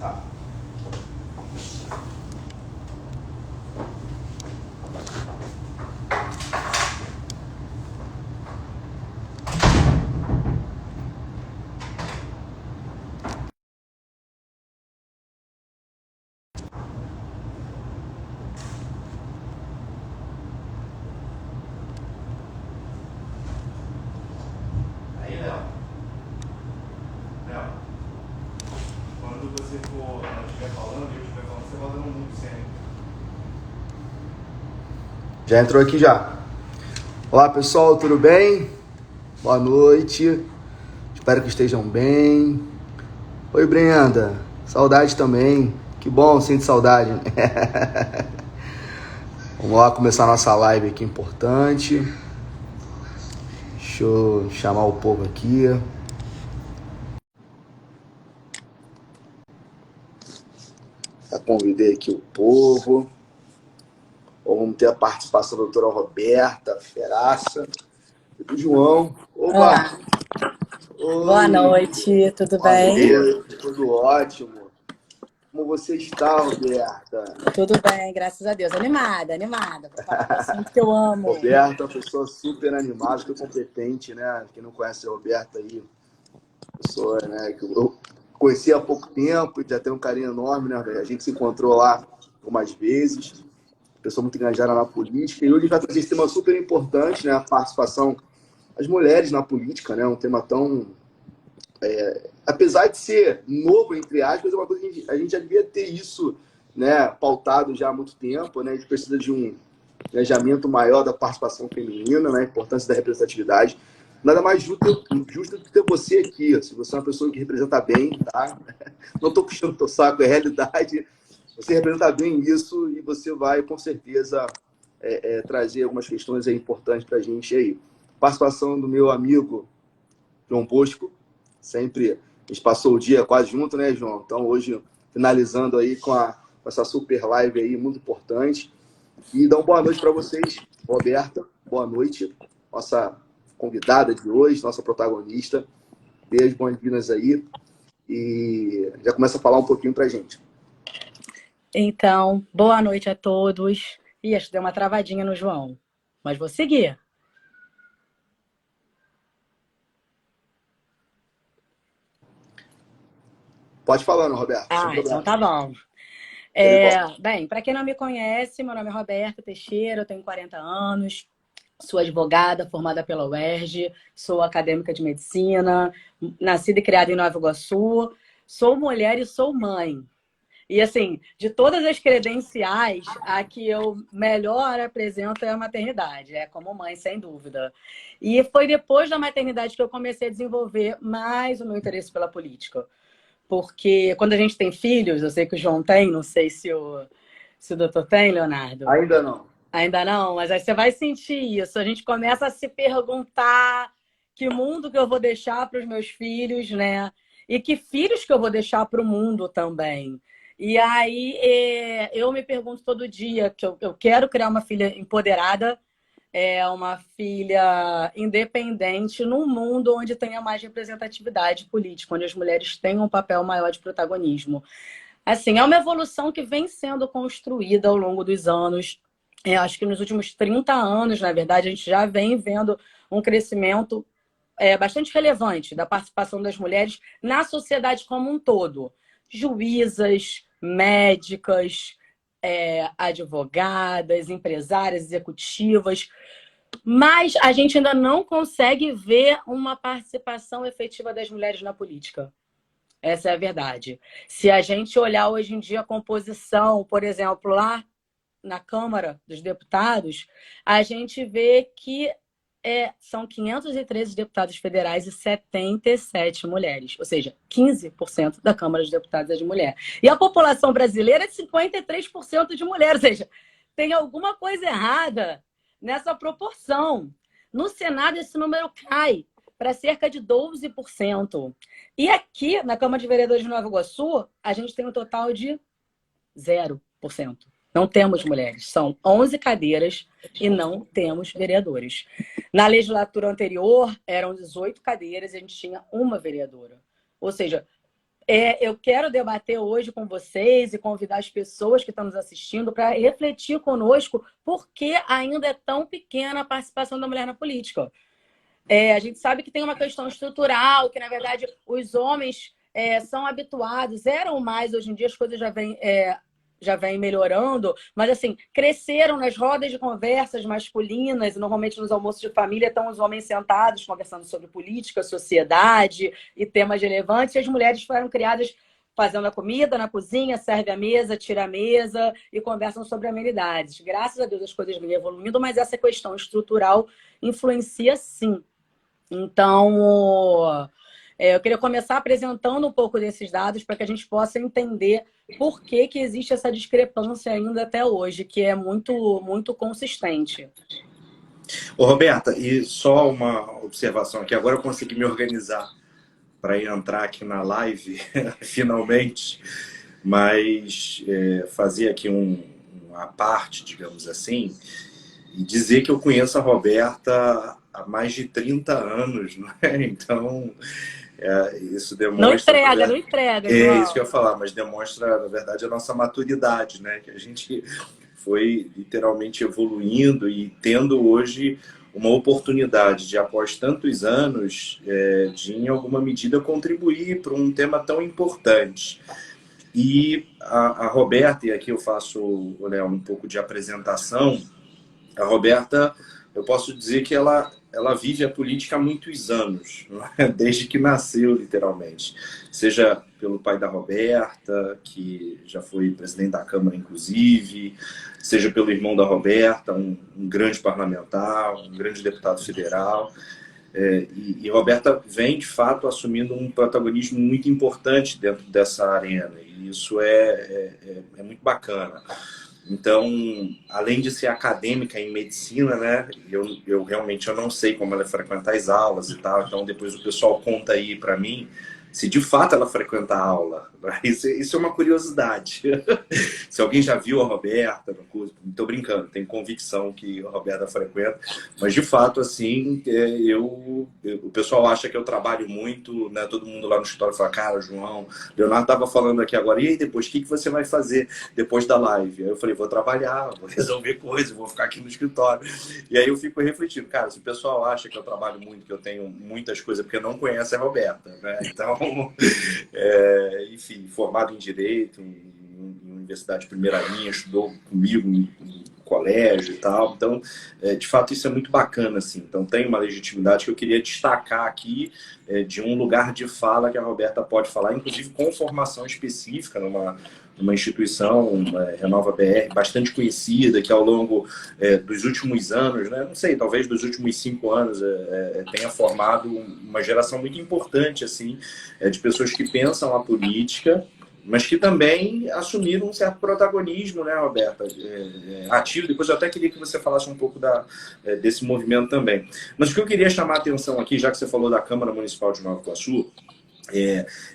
Tá. Aí, Léo. Léo, quando você for, não estiver falando, eu estiver falando, você vai dando um mundo sempre. Já entrou aqui já. Olá, pessoal, tudo bem? Boa noite. Espero que estejam bem. Oi, Brenda. Saudade também. Que bom, sinto saudade. Vamos lá começar a nossa live aqui importante. Deixa eu chamar o povo aqui. Já convidei aqui o povo. Vamos ter a participação da doutora Roberta Feraça e do João. Oba! Olá. Boa noite, tudo bem? Boa noite, tudo ótimo. Como você está, Roberta? Tudo bem, graças a Deus. Animada para falar do assunto que eu amo. Roberta é uma pessoa super animada, super competente, né? Quem não conhece a Roberta aí, pessoa, né, que eu conheci há pouco tempo e já tem um carinho enorme, né? A gente se encontrou lá algumas vezes, pessoa muito engajada na política, e hoje a gente vai trazer esse tema super importante, né? A participação das mulheres na política, né? Um tema tão... apesar de ser novo, entre aspas, é uma coisa que a gente já devia ter isso, né, pautado já há muito tempo, né? A gente precisa de um engajamento maior da participação feminina, né? A importância da representatividade. Nada mais justo do que ter você aqui. Se você é uma pessoa que representa bem, tá? Não estou puxando o teu saco, é realidade. Você representa bem isso e você vai, com certeza, trazer algumas questões aí importantes para a gente aí. Participação do meu amigo João Bosco, sempre a gente passou o dia quase junto, né, João? Então, hoje, finalizando aí com essa super live aí, muito importante. E dá uma boa noite para vocês, Roberta. Boa noite, nossa convidada de hoje, nossa protagonista. Beijo, boas-vindas aí. E já começa a falar um pouquinho para a gente. Então, boa noite a todos. Ih, acho que deu uma travadinha no João, mas vou seguir. Pode falar, Roberta. Então tá bom. Bem, para quem não me conhece, meu nome é Roberta Teixeira, eu tenho 40 anos, sou advogada formada pela UERJ, sou acadêmica de medicina, nascida e criada em Nova Iguaçu, sou mulher e sou mãe. E assim, de todas as credenciais, a que eu melhor apresento é a maternidade, como mãe, sem dúvida. E foi depois da maternidade que eu comecei a desenvolver mais o meu interesse pela política. Porque quando a gente tem filhos, eu sei que o João tem, não sei se o doutor tem, Leonardo. Ainda não. Ainda não, mas aí você vai sentir isso. A gente começa a se perguntar que mundo que eu vou deixar para os meus filhos, né? E que filhos que eu vou deixar para o mundo também. E aí eu me pergunto todo dia que eu quero criar uma filha empoderada, uma filha independente num mundo onde tenha mais representatividade política, onde as mulheres tenham um papel maior de protagonismo. Assim, é uma evolução que vem sendo construída ao longo dos anos. Acho que nos últimos 30 anos, na verdade, a gente já vem vendo um crescimento bastante relevante da participação das mulheres na sociedade como um todo. Juízas, médicas, advogadas, empresárias, executivas, mas a gente ainda não consegue ver uma participação efetiva das mulheres na política. Essa é a verdade. Se a gente olhar hoje em dia a composição, por exemplo, lá na Câmara dos Deputados, a gente vê que são 513 deputados federais e 77 mulheres. Ou seja, 15% da Câmara dos Deputados é de mulher. E a população brasileira é de 53% de mulher. Ou seja, tem alguma coisa errada nessa proporção. No Senado, esse número cai para cerca de 12%. E aqui, na Câmara de Vereadores de Nova Iguaçu, a gente tem um total de 0%. Não temos mulheres. São 11 cadeiras e não temos vereadores. Na legislatura anterior, eram 18 cadeiras e a gente tinha uma vereadora. Ou seja, Eu quero debater hoje com vocês e convidar as pessoas que estão nos assistindo para refletir conosco por que ainda é tão pequena a participação da mulher na política. A gente sabe que tem uma questão estrutural, que, na verdade, os homens são habituados, eram mais, hoje em dia as coisas já vem melhorando, mas assim, cresceram nas rodas de conversas masculinas, e normalmente nos almoços de família estão os homens sentados conversando sobre política, sociedade e temas relevantes, e as mulheres foram criadas fazendo a comida na cozinha, serve a mesa, tira a mesa e conversam sobre amenidades. Graças a Deus as coisas vêm evoluindo, mas essa questão estrutural influencia sim. Então, eu queria começar apresentando um pouco desses dados para que a gente possa entender por que existe essa discrepância ainda até hoje, que é muito, muito consistente. Ô, Roberta, e só uma observação aqui. Agora eu consegui me organizar para entrar aqui na live, finalmente, mas fazer aqui uma parte, digamos assim, e dizer que eu conheço a Roberta há mais de 30 anos, não é? Então, isso demonstra... Não entrega. É isso que eu ia falar, mas demonstra, na verdade, a nossa maturidade, né? Que a gente foi literalmente evoluindo e tendo hoje uma oportunidade de, após tantos anos, de, em alguma medida, contribuir para um tema tão importante. E a Roberta, e aqui eu faço, Léo, um pouco de apresentação. A Roberta, eu posso dizer que ela vive a política há muitos anos, desde que nasceu, literalmente. Seja pelo pai da Roberta, que já foi presidente da Câmara, inclusive, seja pelo irmão da Roberta, um grande parlamentar, um grande deputado federal. E Roberta vem, de fato, assumindo um protagonismo muito importante dentro dessa arena. E isso é muito bacana. Então, além de ser acadêmica em medicina, né, eu realmente não sei como ela frequenta as aulas e tal, então depois o pessoal conta aí para mim se de fato ela frequenta a aula. Isso é uma curiosidade. Se alguém já viu a Roberta no curso, não estou brincando, tenho convicção que a Roberta frequenta, mas de fato, assim, o pessoal acha que eu trabalho muito, né? Todo mundo lá no escritório fala, cara, João, Leonardo estava falando aqui agora, e aí depois, o que você vai fazer depois da live? Aí eu falei, vou trabalhar, vou resolver coisas, vou ficar aqui no escritório. E aí eu fico refletindo, cara, se o pessoal acha que eu trabalho muito, que eu tenho muitas coisas, porque não conhece a Roberta, né? Então, enfim, formado em Direito, em Universidade de Primeira Linha, estudou comigo em colégio e tal. Então, de fato, isso é muito bacana, assim. Então, tem uma legitimidade que eu queria destacar aqui de um lugar de fala que a Roberta pode falar, inclusive com formação específica numa instituição, Renova BR, bastante conhecida, que ao longo dos últimos anos, né, não sei, talvez dos últimos 5 anos, tenha formado uma geração muito importante, assim, de pessoas que pensam a política, mas que também assumiram um certo protagonismo, né, Roberta, ativo. Depois eu até queria que você falasse um pouco desse movimento também. Mas o que eu queria chamar a atenção aqui, já que você falou da Câmara Municipal de Nova Iguaçu,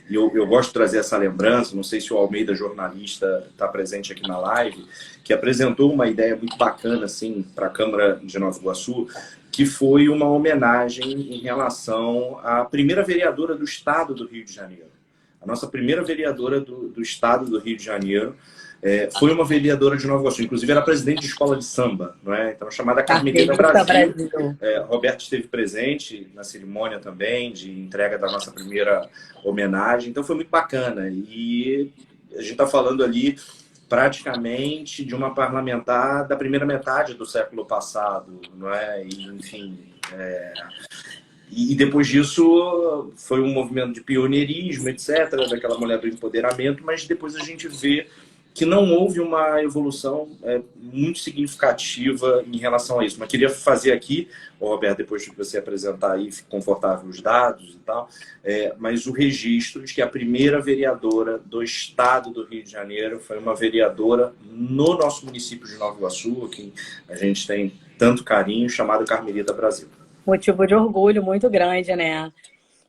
eu gosto de trazer essa lembrança, não sei se o Almeida, jornalista, está presente aqui na live, que apresentou uma ideia muito bacana assim, para a Câmara de Nova Iguaçu, que foi uma homenagem em relação à primeira vereadora do Estado do Rio de Janeiro. A nossa primeira vereadora do Estado do Rio de Janeiro foi uma vereadora de Nova Iguaçu, inclusive era presidente de escola de samba, não é? Então, chamada Carmelita Brasil. Roberto esteve presente na cerimônia também de entrega da nossa primeira homenagem, então foi muito bacana. E a gente está falando ali praticamente de uma parlamentar da primeira metade do século passado, não é? E, enfim... E depois disso foi um movimento de pioneirismo, etc., daquela mulher do empoderamento, mas depois a gente vê que não houve uma evolução muito significativa em relação a isso. Mas queria fazer aqui, Roberto, depois de você apresentar aí, fique confortável os dados e tal, mas o registro de que a primeira vereadora do Estado do Rio de Janeiro foi uma vereadora no nosso município de Nova Iguaçu, que a gente tem tanto carinho, chamada Carmelita Brasil. Motivo de orgulho muito grande, né?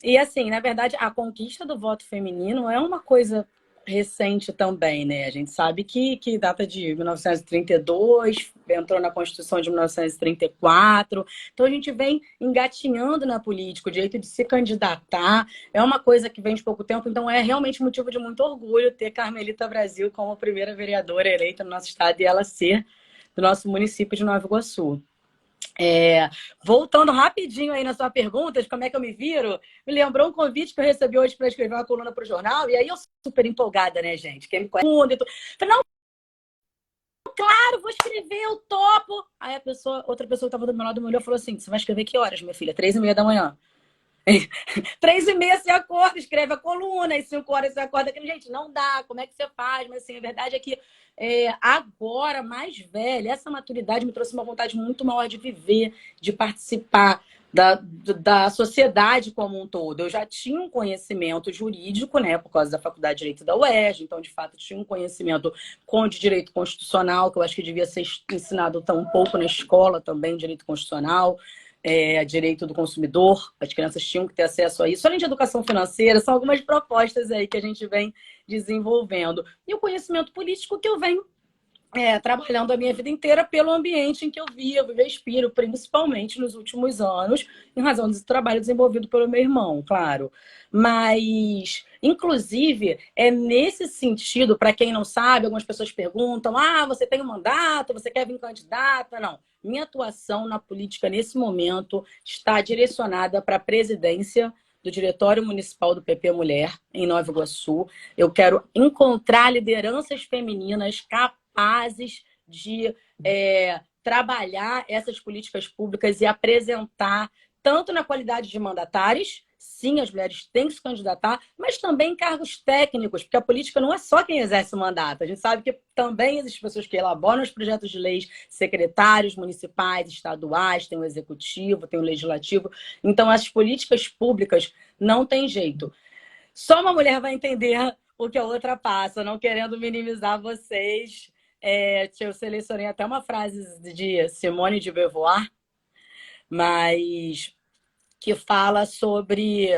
E assim, na verdade, a conquista do voto feminino é uma coisa recente também, né? A gente sabe que data de 1932, entrou na Constituição de 1934. Então a gente vem engatinhando na política, o direito de se candidatar é uma coisa que vem de pouco tempo, então é realmente motivo de muito orgulho ter Carmelita Brasil como a primeira vereadora eleita no nosso estado e ela ser do nosso município de Nova Iguaçu. Voltando rapidinho aí na sua pergunta de como é que eu me viro, me lembrou um convite que eu recebi hoje para escrever uma coluna para o jornal, e aí eu super empolgada, né, gente? Quem me conhece, falei, não, claro, vou escrever, eu topo. Aí outra pessoa que estava do meu lado me olhou e falou assim, você vai escrever que horas, minha filha? 3h30 da manhã. 3h30 você acorda, escreve a coluna, e 5 horas você acorda. Gente, não dá, como é que você faz? Mas assim, a verdade é que agora, mais velha, essa maturidade me trouxe uma vontade muito maior de viver, de participar da sociedade como um todo. Eu já tinha um conhecimento jurídico, né, por causa da Faculdade de Direito da UERJ, então, de fato, tinha um conhecimento de direito constitucional, que eu acho que devia ser ensinado tão pouco na escola também, direito constitucional. Direito do consumidor, as crianças tinham que ter acesso a isso. Além de educação financeira, são algumas propostas aí que a gente vem desenvolvendo. E o conhecimento político que eu venho trabalhando a minha vida inteira pelo ambiente em que eu vivo e respiro, principalmente nos últimos anos, em razão desse trabalho desenvolvido pelo meu irmão, claro. Mas, inclusive, é nesse sentido, para quem não sabe, algumas pessoas perguntam, você tem um mandato, você quer vir candidata? Não. Minha atuação na política, nesse momento, está direcionada para a presidência do Diretório Municipal do PP Mulher, em Nova Iguaçu. Eu quero encontrar lideranças femininas capazes de trabalhar essas políticas públicas e apresentar, tanto na qualidade de mandatários, sim, as mulheres têm que se candidatar, mas também em cargos técnicos, porque a política não é só quem exerce o mandato. A gente sabe que também existem pessoas que elaboram os projetos de leis, secretários municipais, estaduais, tem o executivo, tem o legislativo. Então, as políticas públicas não tem jeito. Só uma mulher vai entender o que a outra passa, não querendo minimizar vocês. Eu selecionei até uma frase de Simone de Beauvoir, mas que fala sobre...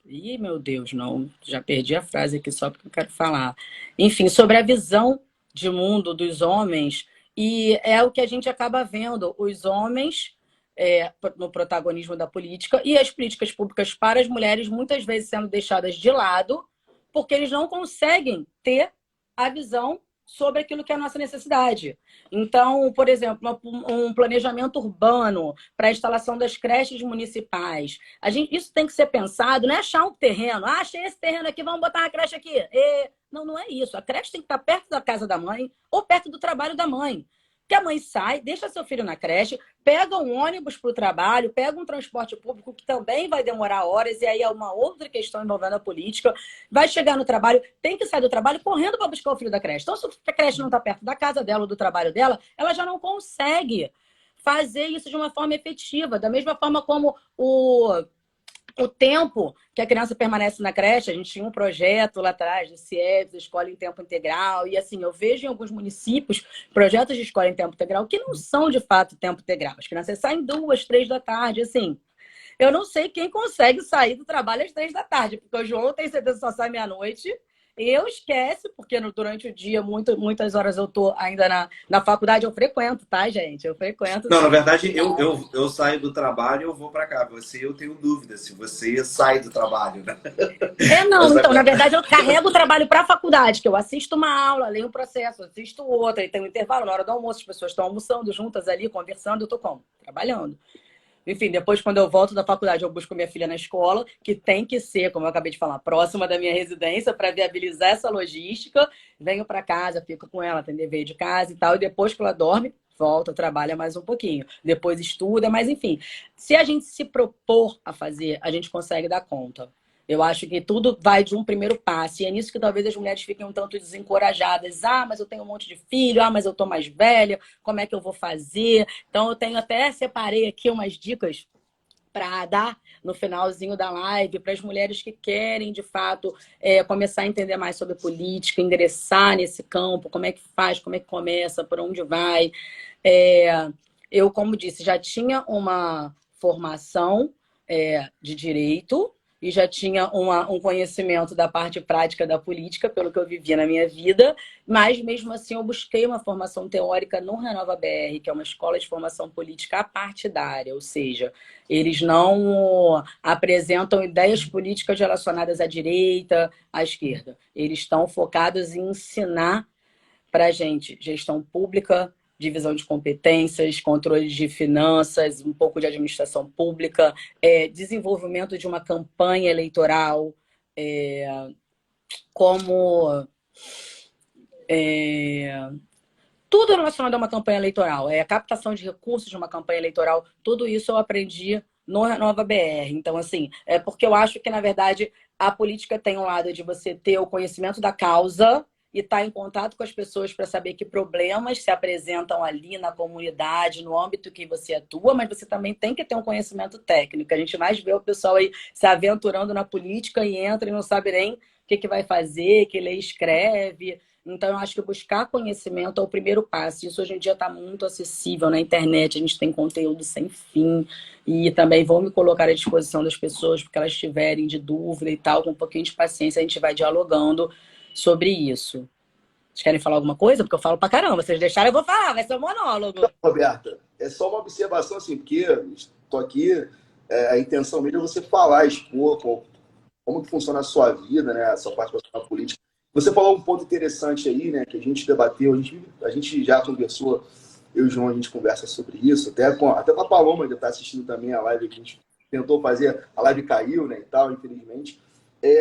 Ih, meu Deus, não. Já perdi a frase aqui só porque eu quero falar. Enfim, sobre a visão de mundo dos homens, e é o que a gente acaba vendo, os homens no protagonismo da política e as políticas públicas para as mulheres muitas vezes sendo deixadas de lado porque eles não conseguem ter a visão sobre aquilo que é a nossa necessidade. Então, por exemplo, um planejamento urbano para a instalação das creches municipais. Isso tem que ser pensado, não é achar um terreno. Achei esse terreno aqui, vamos botar uma creche aqui. Não é isso. A creche tem que estar perto da casa da mãe ou perto do trabalho da mãe. Que a mãe sai, deixa seu filho na creche, pega um ônibus para o trabalho, pega um transporte público que também vai demorar horas, e aí é uma outra questão envolvendo a política, vai chegar no trabalho, tem que sair do trabalho correndo para buscar o filho da creche. Então, se a creche não está perto da casa dela ou do trabalho dela, ela já não consegue fazer isso de uma forma efetiva. Da mesma forma como o tempo que a criança permanece na creche, a gente tinha um projeto lá atrás, do CIEPS, Escola em Tempo Integral, e assim, eu vejo em alguns municípios projetos de escola em tempo integral que não são de fato tempo integral. As crianças saem 2, 3 da tarde, assim. Eu não sei quem consegue sair do trabalho às 3 da tarde, porque o João tem certeza que só sai meia-noite. Eu esqueço, porque durante o dia, muitas horas eu tô ainda na faculdade, eu frequento, tá, gente? Eu frequento. Não, na verdade, eu saio do trabalho e eu vou para cá. Eu tenho dúvida se você sai do trabalho, né? Não, então, na verdade, eu carrego o trabalho para a faculdade, que eu assisto uma aula, leio um processo, assisto outra, e tem um intervalo na hora do almoço, as pessoas estão almoçando juntas ali, conversando, eu tô como? Trabalhando. Enfim, depois, quando eu volto da faculdade, eu busco minha filha na escola, que tem que ser, como eu acabei de falar, próxima da minha residência para viabilizar essa logística. Venho para casa, fico com ela, tem dever de casa e tal. E depois que ela dorme, volta, trabalha mais um pouquinho. Depois estuda, mas enfim. Se a gente se propor a fazer, a gente consegue dar conta. Eu acho que tudo vai de um primeiro passo. E é nisso que talvez as mulheres fiquem um tanto desencorajadas. Mas eu tenho um monte de filho. Mas eu tô mais velha. Como é que eu vou fazer? Então, eu separei aqui umas dicas para dar no finalzinho da live para as mulheres que querem, de fato, começar a entender mais sobre política, ingressar nesse campo, como é que faz, como é que começa, por onde vai. Eu, como disse, já tinha uma formação de direito, e já tinha um conhecimento da parte prática da política, pelo que eu vivia na minha vida, mas mesmo assim eu busquei uma formação teórica no Renova BR, que é uma escola de formação política apartidária, ou seja, eles não apresentam ideias políticas relacionadas à direita, à esquerda. Eles estão focados em ensinar para a gente gestão pública, divisão de competências, controle de finanças, um pouco de administração pública, desenvolvimento de uma campanha eleitoral, como tudo relacionado a uma campanha eleitoral, a captação de recursos de uma campanha eleitoral, tudo isso eu aprendi no Renova BR. Então, assim, é porque eu acho que, na verdade, a política tem um lado de você ter o conhecimento da causa e estar em contato com as pessoas para saber que problemas se apresentam ali na comunidade, no âmbito que você atua, mas você também tem que ter um conhecimento técnico. A gente mais vê o pessoal aí se aventurando na política e entra e não sabe nem o que vai fazer, que lê e escreve. Então, eu acho que buscar conhecimento é o primeiro passo. Isso hoje em dia está muito acessível na internet, a gente tem conteúdo sem fim. E também vou me colocar à disposição das pessoas, porque elas tiverem de dúvida e tal, com um pouquinho de paciência, a gente vai dialogando sobre isso. Vocês querem falar alguma coisa? Porque eu falo pra caramba. Vocês deixarem, eu vou falar. Vai ser um monólogo. Não, Roberta, é só uma observação, assim, porque estou aqui, a intenção mesmo é você falar, expor como que funciona a sua vida, né, a sua participação política. Você falou um ponto interessante aí, né, que a gente debateu, a gente já conversou, eu e o João, a gente conversa sobre isso, até com a Paloma, que está assistindo também a live, que a gente tentou fazer, a live caiu, né, e tal, infelizmente.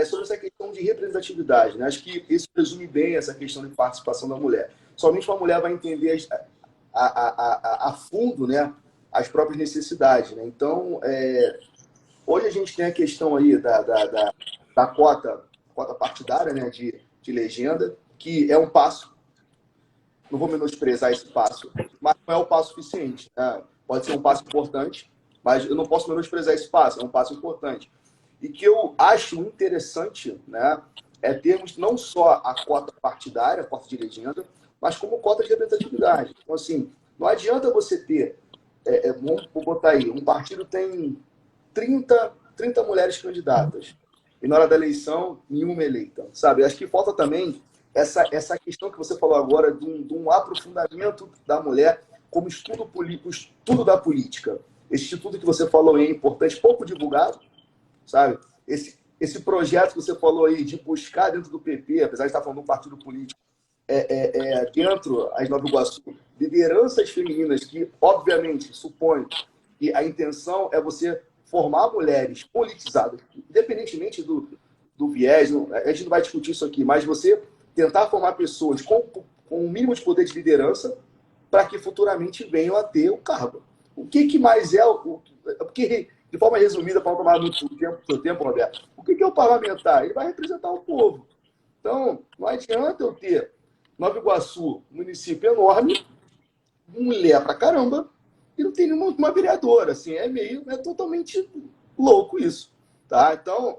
Sobre essa questão de representatividade, né? Acho que isso resume bem essa questão de participação da mulher. Somente uma mulher vai entender a fundo, né, as próprias necessidades, né? Então, hoje a gente tem a questão aí da cota partidária, né, de legenda, que é um passo, não vou menosprezar esse passo, mas não é o passo suficiente, né? Pode ser um passo importante, mas eu não posso menosprezar esse passo, é um passo importante. E que eu acho interessante, né, é termos não só a cota partidária, a cota de legenda, mas como cota de representatividade. Então, assim, não adianta você ter, vou botar aí, um partido tem 30 mulheres candidatas, e na hora da eleição, nenhuma eleita, sabe? Acho que falta também essa questão que você falou agora de um aprofundamento da mulher como estudo político, estudo da política. Esse estudo que você falou aí é importante, pouco divulgado, sabe? Esse projeto que você falou aí de buscar dentro do PP, apesar de estar falando de um partido político, dentro das Nova Iguaçu, lideranças femininas que, obviamente, supõe que a intenção é você formar mulheres politizadas, independentemente do viés, a gente não vai discutir isso aqui, mas você tentar formar pessoas com um mínimo de poder de liderança para que futuramente venham a ter o cargo. O que mais é porque, de forma resumida, para não tomar muito seu tempo, Roberto, o que é o parlamentar? Ele vai representar o povo. Então, não adianta eu ter Nova Iguaçu, município enorme, mulher pra caramba, e não tem nenhuma vereadora. Assim, é totalmente louco isso. Tá? Então,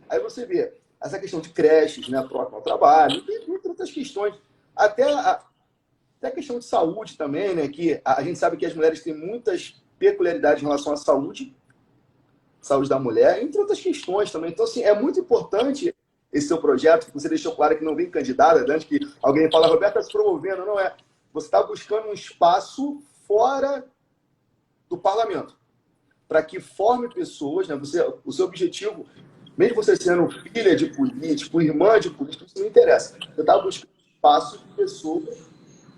aí você vê essa questão de creches, né, próximo ao trabalho, tem muitas outras questões. Até a questão de saúde também, né, que a gente sabe que as mulheres têm muitas peculiaridades em relação à saúde da mulher, entre outras questões também. Então, assim, é muito importante esse seu projeto, que você deixou claro que não vem candidata, antes que alguém fala, Roberta, está se promovendo. Não é. Você está buscando um espaço fora do parlamento, para que forme pessoas, né? O seu objetivo, mesmo você sendo filha de político, irmã de político, isso não interessa. Você está buscando um espaço de pessoas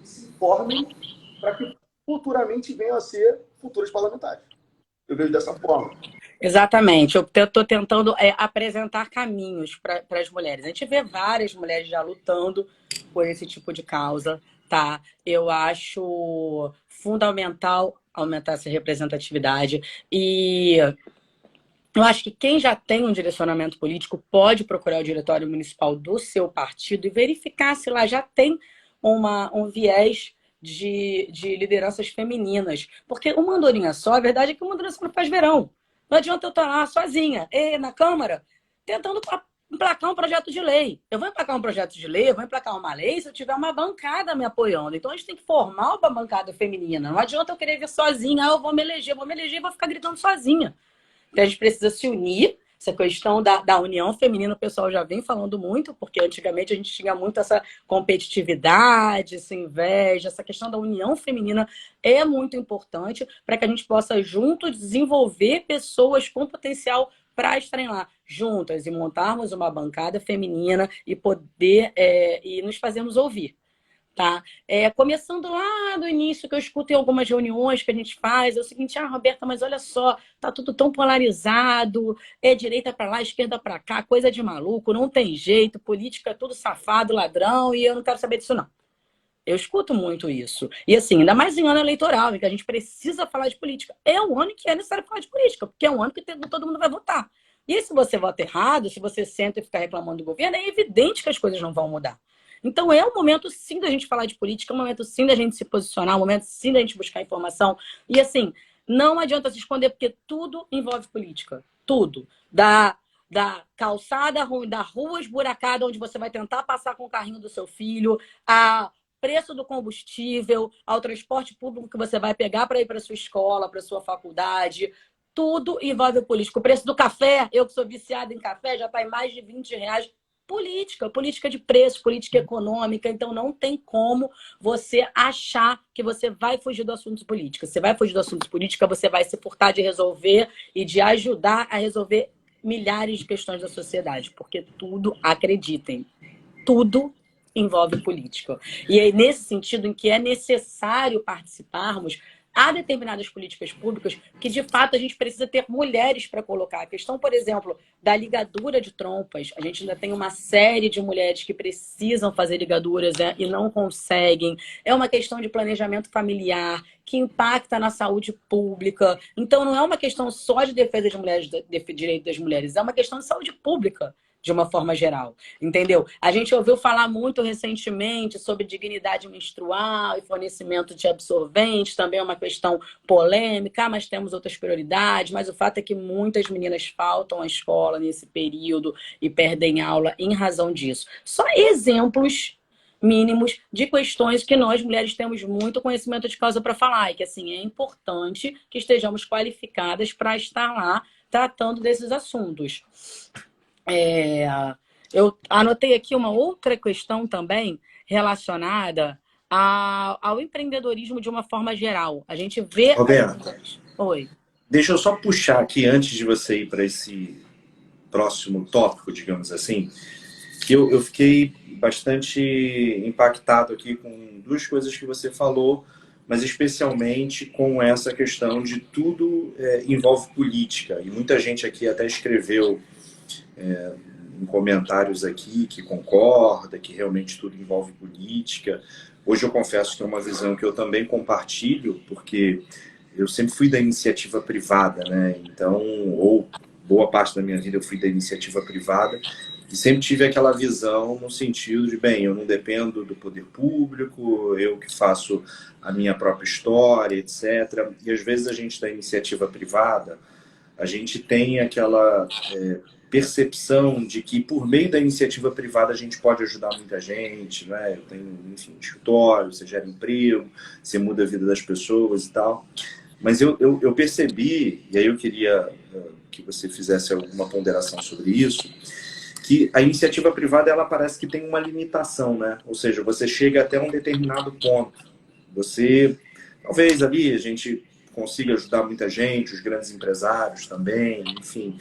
que se formem para que futuramente venham a ser futuros parlamentares. Eu vejo dessa forma. Exatamente. Eu estou tentando apresentar caminhos para as mulheres. A gente vê várias mulheres já lutando por esse tipo de causa, tá? Eu acho fundamental aumentar essa representatividade e eu acho que quem já tem um direcionamento político pode procurar o diretório municipal do seu partido e verificar se lá já tem um viés de lideranças femininas. Porque uma andorinha só, a verdade é que uma andorinha só não faz verão. Não adianta eu estar lá sozinha, na Câmara, tentando emplacar um projeto de lei. Eu vou emplacar um projeto de lei, eu vou emplacar uma lei se eu tiver uma bancada me apoiando. Então, a gente tem que formar uma bancada feminina. Não adianta eu querer vir sozinha, eu vou me eleger e vou ficar gritando sozinha. Então, a gente precisa se unir, essa questão da união feminina, o pessoal já vem falando muito, porque antigamente a gente tinha muito essa competitividade, essa inveja, essa questão da união feminina é muito importante para que a gente possa juntos desenvolver pessoas com potencial para estarem lá juntas e montarmos uma bancada feminina e poder e nos fazermos ouvir. Tá? Começando lá do início, que eu escuto em algumas reuniões que a gente faz, é o seguinte: Roberta, mas olha só, tá tudo tão polarizado, direita para lá, esquerda para cá, coisa de maluco, não tem jeito, política é tudo safado, ladrão, e eu não quero saber disso, não. Eu escuto muito isso. E assim, ainda mais em ano eleitoral, em que a gente precisa falar de política. É o ano que é necessário falar de política, porque é um ano que todo mundo vai votar. E se você vota errado, se você senta e fica reclamando do governo, é evidente que as coisas não vão mudar. Então é um momento sim da gente falar de política, é um momento sim da gente se posicionar, é um momento sim da gente buscar informação. E assim, não adianta se esconder, porque tudo envolve política. Tudo. Da calçada ruim, da rua esburacada, onde você vai tentar passar com o carrinho do seu filho, a preço do combustível, ao transporte público que você vai pegar para ir para sua escola, para sua faculdade. Tudo envolve política. O preço do café, eu que sou viciada em café, já está em mais de R$ 20. Política de preço, política econômica. Então não tem como você achar que você vai fugir do assunto política. Você vai fugir do assunto política, você vai se furtar de resolver e de ajudar a resolver milhares de questões da sociedade. Porque tudo, acreditem, tudo envolve política. E é nesse sentido em que é necessário participarmos. Há determinadas políticas públicas que, de fato, a gente precisa ter mulheres para colocar. A questão, por exemplo, da ligadura de trompas. A gente ainda tem uma série de mulheres que precisam fazer ligaduras, né, e não conseguem. É uma questão de planejamento familiar que impacta na saúde pública. Então, não é uma questão só de defesa de mulheres, de direito das mulheres. É uma questão de saúde pública, de uma forma geral, entendeu? A gente ouviu falar muito recentemente sobre dignidade menstrual e fornecimento de absorventes, também é uma questão polêmica, mas temos outras prioridades, mas o fato é que muitas meninas faltam à escola nesse período e perdem aula em razão disso. Só exemplos mínimos de questões que nós, mulheres, temos muito conhecimento de causa para falar, e que, assim, é importante que estejamos qualificadas para estar lá tratando desses assuntos. Eu anotei aqui uma outra questão também relacionada ao empreendedorismo de uma forma geral. A gente vê... Roberta, Oi. deixa eu só puxar aqui, antes de você ir para esse próximo tópico, digamos assim, que eu fiquei bastante impactado aqui com duas coisas que você falou, mas especialmente com essa questão de tudo envolve política. E muita gente aqui até escreveu em comentários aqui que concorda, que realmente tudo envolve política. Hoje eu confesso que é uma visão que eu também compartilho, porque eu sempre fui da iniciativa privada, né? Então, ou boa parte da minha vida eu fui da iniciativa privada, e sempre tive aquela visão no sentido de, bem, eu não dependo do poder público, eu que faço a minha própria história, etc. E às vezes a gente da iniciativa privada, a gente tem aquela percepção de que por meio da iniciativa privada a gente pode ajudar muita gente, né? Eu tenho, enfim, escritório, você gera emprego, você muda a vida das pessoas e tal. Mas eu percebi, e aí eu queria que você fizesse alguma ponderação sobre isso, que a iniciativa privada, ela parece que tem uma limitação, né? Ou seja, você chega até um determinado ponto. Você, talvez ali a gente consiga ajudar muita gente, os grandes empresários também, enfim.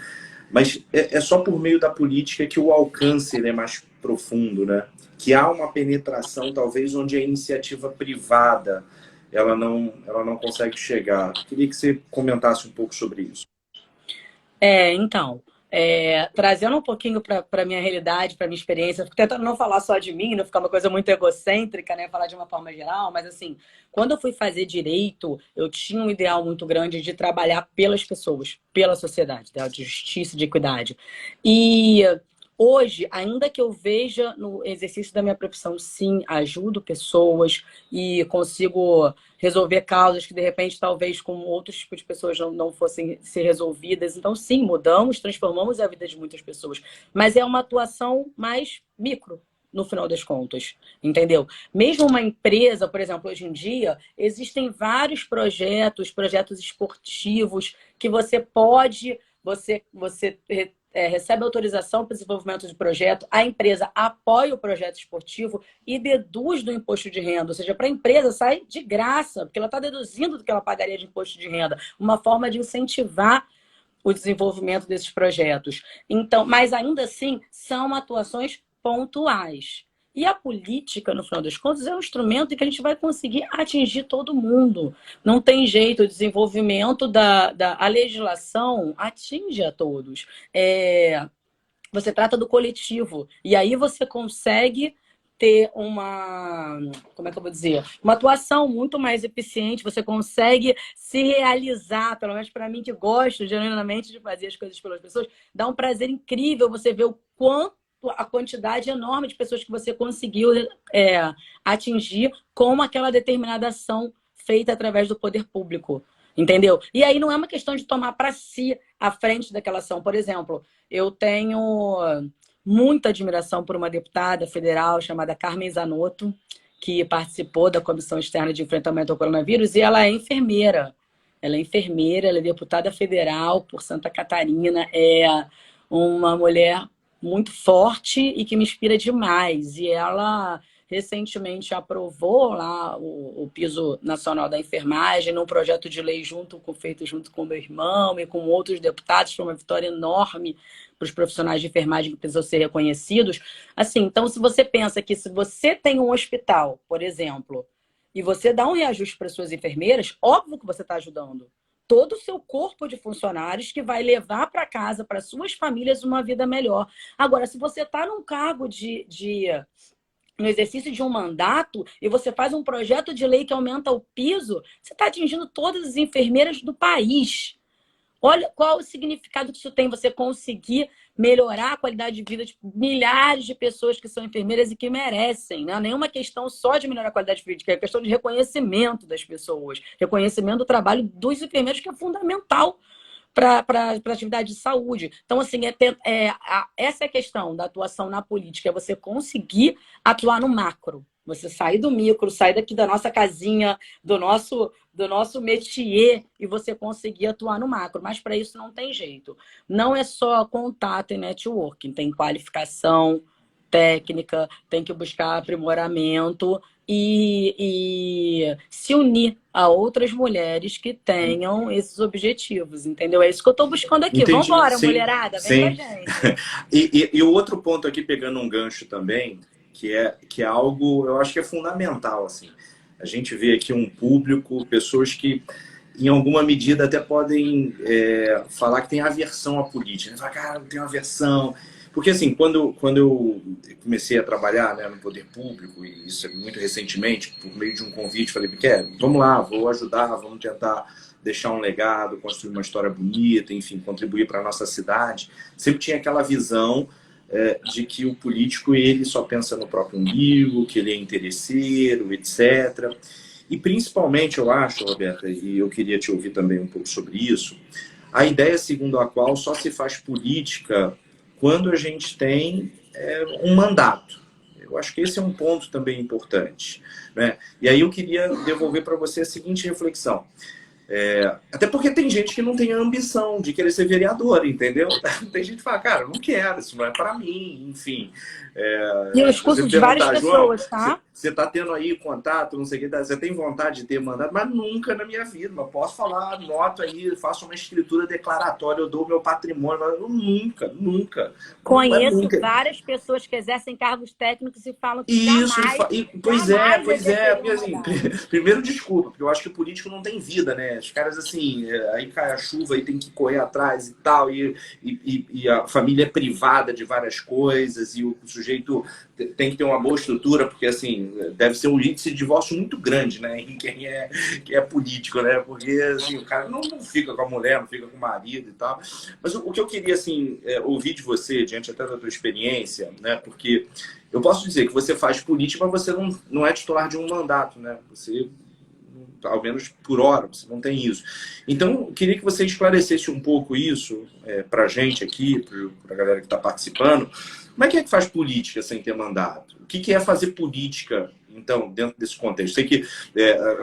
Mas é só por meio da política que o alcance ele é mais profundo, né? Que há uma penetração, talvez, onde a iniciativa privada ela não consegue chegar. Queria que você comentasse um pouco sobre isso. Então, trazendo um pouquinho para a minha realidade, para a minha experiência, tentando não falar só de mim, não ficar uma coisa muito egocêntrica, né? Falar de uma forma geral, mas assim, quando eu fui fazer direito, eu tinha um ideal muito grande de trabalhar pelas pessoas, pela sociedade, de justiça, de equidade. E hoje, ainda que eu veja no exercício da minha profissão, sim, ajudo pessoas e consigo resolver causas que, de repente, talvez com outros tipos de pessoas não fossem ser resolvidas. Então, sim, mudamos, transformamos a vida de muitas pessoas. Mas é uma atuação mais micro, no final das contas, entendeu? Mesmo uma empresa, por exemplo, hoje em dia, existem vários projetos esportivos que você pode... recebe autorização para o desenvolvimento de projeto, a empresa apoia o projeto esportivo e deduz do imposto de renda. Ou seja, para a empresa sai de graça, porque ela está deduzindo do que ela pagaria de imposto de renda. Uma forma de incentivar o desenvolvimento desses projetos. Então, mas ainda assim, são atuações pontuais. E a política, no final das contas, é um instrumento em que a gente vai conseguir atingir todo mundo. Não tem jeito, o desenvolvimento a legislação atinge a todos. Você trata do coletivo. E aí você consegue ter como é que eu vou dizer? Uma atuação muito mais eficiente, você consegue se realizar, pelo menos para mim que gosto genuinamente de fazer as coisas pelas pessoas, dá um prazer incrível você ver o quanto a quantidade enorme de pessoas que você conseguiu atingir com aquela determinada ação feita através do poder público, entendeu? E aí não é uma questão de tomar para si a frente daquela ação. Por exemplo, eu tenho muita admiração por uma deputada federal chamada Carmen Zanotto, que participou da Comissão Externa de Enfrentamento ao Coronavírus, e ela é enfermeira. Ela é deputada federal por Santa Catarina, é uma mulher muito forte e que me inspira demais. E ela recentemente aprovou lá o piso nacional da enfermagem num projeto de lei feito junto com meu irmão e com outros deputados. Foi uma vitória enorme para os profissionais de enfermagem que precisam ser reconhecidos. Assim, então, se você pensa que se você tem um hospital, por exemplo, e você dá um reajuste para as suas enfermeiras, óbvio que você está ajudando todo o seu corpo de funcionários que vai levar para casa, para suas famílias, uma vida melhor. Agora, se você está num cargo no exercício de um mandato e você faz um projeto de lei que aumenta o piso, você está atingindo todas as enfermeiras do país. Olha qual o significado que isso tem, você conseguir melhorar a qualidade de vida de milhares de pessoas que são enfermeiras e que merecem. Não é nenhuma questão só de melhorar a qualidade de vida, é questão de reconhecimento das pessoas, reconhecimento do trabalho dos enfermeiros, que é fundamental para a atividade de saúde. Então, assim, essa é a questão da atuação na política, é você conseguir atuar no macro. Você sair do micro, sair daqui da nossa casinha, do nosso métier, e você conseguir atuar no macro. Mas para isso não tem jeito. Não é só contato e networking. Tem qualificação técnica, tem que buscar aprimoramento e se unir a outras mulheres que tenham esses objetivos, entendeu? É isso que eu estou buscando aqui. Entendi. Vamos embora, Sim, mulherada, vem com a gente. E o outro ponto aqui, pegando um gancho também, que é algo, eu acho que é fundamental, assim. A gente vê aqui um público, pessoas que, em alguma medida, até podem falar que tem aversão à política. Fala, cara, eu tenho aversão. Porque, assim, quando eu comecei a trabalhar, né, no poder público, e isso é muito recentemente, por meio de um convite, falei, vamos lá, vou ajudar, vamos tentar deixar um legado, construir uma história bonita, enfim, contribuir para a nossa cidade. Sempre tinha aquela visão de que o político ele só pensa no próprio umbigo, que ele é interesseiro, etc. E principalmente, eu acho, Roberta, e eu queria te ouvir também um pouco sobre isso, a ideia segundo a qual só se faz política quando a gente tem um mandato. Eu acho que esse é um ponto também importante, né? E aí eu queria devolver para você a seguinte reflexão. Até porque tem gente que não tem a ambição de querer ser vereador, entendeu? Tem gente que fala, cara, eu não quero, isso não é para mim, enfim. E eu escuto de várias pessoas, tá? Você está tendo aí contato, não sei o que, você tem vontade de ter mandato, mas nunca na minha vida. Mas posso falar, anoto aí, faço uma escritura declaratória, eu dou meu patrimônio, mas eu nunca. Conheço várias pessoas que exercem cargos técnicos e falam que Pois é, porque, assim, primeiro desculpa, porque eu acho que o político não tem vida, né? Os caras, assim, aí cai a chuva e tem que correr atrás e tal, e a família é privada de várias coisas, e o sujeito tem que ter uma boa estrutura, porque, assim, deve ser um índice de divórcio muito grande, né? Em quem é político, né? Porque, assim, o cara não fica com a mulher, não fica com o marido e tal. Mas o que eu queria, assim, ouvir de você, diante até da tua experiência, né? Porque eu posso dizer que você faz política, mas você não é titular de um mandato, né? Você, ao menos por hora, você não tem isso. Então, eu queria que você esclarecesse um pouco isso pra gente aqui, pra galera que está participando. Como é que faz política sem ter mandato? O que é fazer política então, dentro desse contexto? Sei que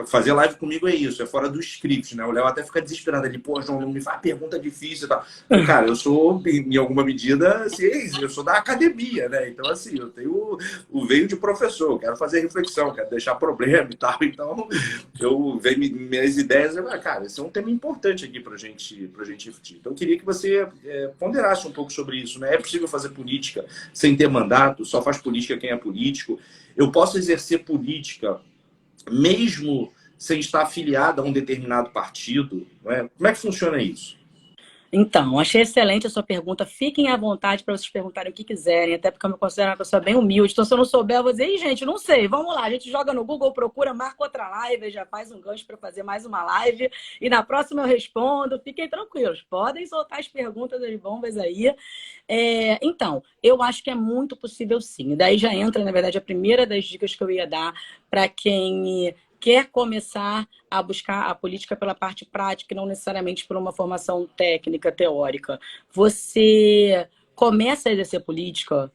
fazer live comigo é isso, é fora do script, né? O Léo até fica desesperado ali, pô, João, não me faz pergunta difícil e tal. Porque, cara, eu sou, em alguma medida, assim, eu sou da academia, né? Então, assim, eu tenho o veio de professor, eu quero fazer reflexão, quero deixar problema e tal. Então, eu venho minhas ideias, cara, esse é um tema importante aqui pra gente refletir. Então, eu queria que você ponderasse um pouco sobre isso, né? É possível fazer política sem ter mandato? Só faz política quem é político? Eu posso exercer política mesmo sem estar afiliado a um determinado partido? Não é? Como é que funciona isso? Então, achei excelente a sua pergunta. Fiquem à vontade para vocês perguntarem o que quiserem, até porque eu me considero uma pessoa bem humilde. Então, se eu não souber, eu vou dizer, gente, não sei, vamos lá. A gente joga no Google, procura, marca outra live, já faz um gancho para fazer mais uma live. E na próxima eu respondo. Fiquem tranquilos, podem soltar as perguntas das bombas aí. Então, eu acho que é muito possível sim. Daí já entra, na verdade, a primeira das dicas que eu ia dar para quem quer começar a buscar a política pela parte prática e não necessariamente por uma formação técnica, teórica. Você começa a exercer política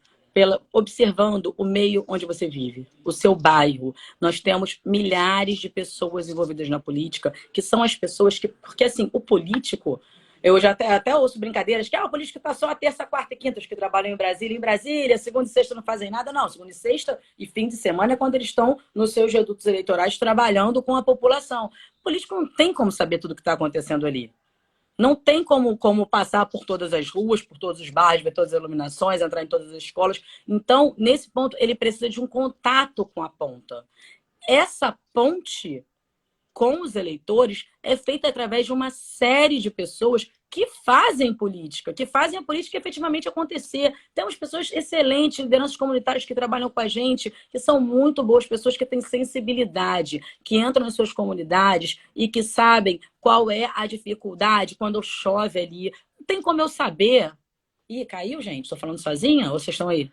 observando o meio onde você vive, o seu bairro. Nós temos milhares de pessoas envolvidas na política, que são as pessoas que... Porque, assim, o político... Eu já até ouço brincadeiras que o político está só a terça, quarta e quinta, os que trabalham em Brasília. Em Brasília, segunda e sexta não fazem nada, não. Segunda e sexta e fim de semana é quando eles estão nos seus redutos eleitorais trabalhando com a população. O político não tem como saber tudo o que está acontecendo ali. Não tem como passar por todas as ruas, por todos os bairros, ver todas as iluminações, entrar em todas as escolas. Então, nesse ponto, ele precisa de um contato com a ponta. Essa ponte com os eleitores é feita através de uma série de pessoas que fazem política, que fazem a política efetivamente acontecer. Temos pessoas excelentes, lideranças comunitárias que trabalham com a gente, que são muito boas, pessoas que têm sensibilidade, que entram nas suas comunidades e que sabem qual é a dificuldade quando chove ali. Não tem como eu saber. Ih, caiu, gente? Estou falando sozinha ou vocês estão aí?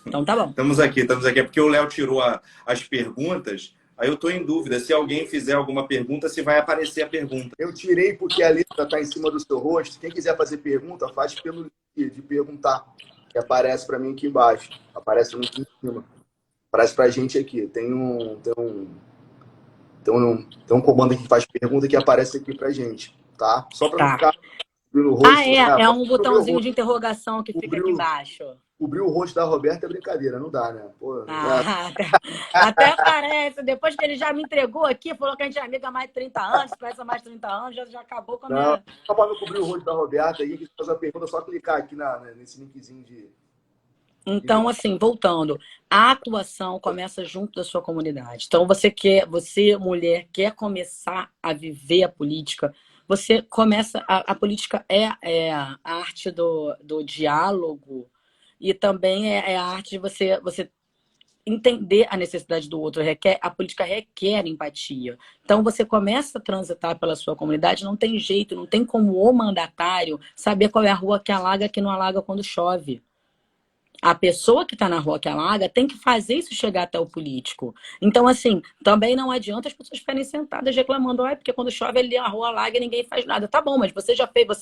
Então tá bom. Estamos aqui. É porque o Léo tirou as perguntas. Aí eu estou em dúvida, se alguém fizer alguma pergunta, se vai aparecer a pergunta. Eu tirei porque a letra está em cima do seu rosto. Quem quiser fazer pergunta, faz pelo link de perguntar, que aparece para mim aqui embaixo. Aparece o link em cima. Aparece para a gente aqui. Tem um comando que faz pergunta que aparece aqui para a gente, tá? Só para não ficar cobrindo o rosto. É um botãozinho de interrogação que fica aqui embaixo. Cobrir o rosto da Roberta é brincadeira, não dá, né? Pô, até parece. Depois que ele já me entregou aqui, falou que a gente é amiga há mais de 30 anos, conhece há mais de 30 anos, já acabou com a minha... Só para não cobrir o rosto da Roberta, aí, que faz a pergunta, é só clicar aqui nesse linkzinho de... Então, assim, voltando, a atuação começa junto da sua comunidade. Então, você, mulher, quer começar a viver a política, você começa... A política é a arte do diálogo, e também é a arte de você entender a necessidade do outro. A política requer empatia. Então, você começa a transitar pela sua comunidade, não tem jeito, não tem como o mandatário saber qual é a rua que alaga, que não alaga quando chove. A pessoa que está na rua que alaga tem que fazer isso chegar até o político. Então, assim, também não adianta as pessoas ficarem sentadas reclamando, porque quando chove ali a rua alaga e ninguém faz nada. Tá bom, mas você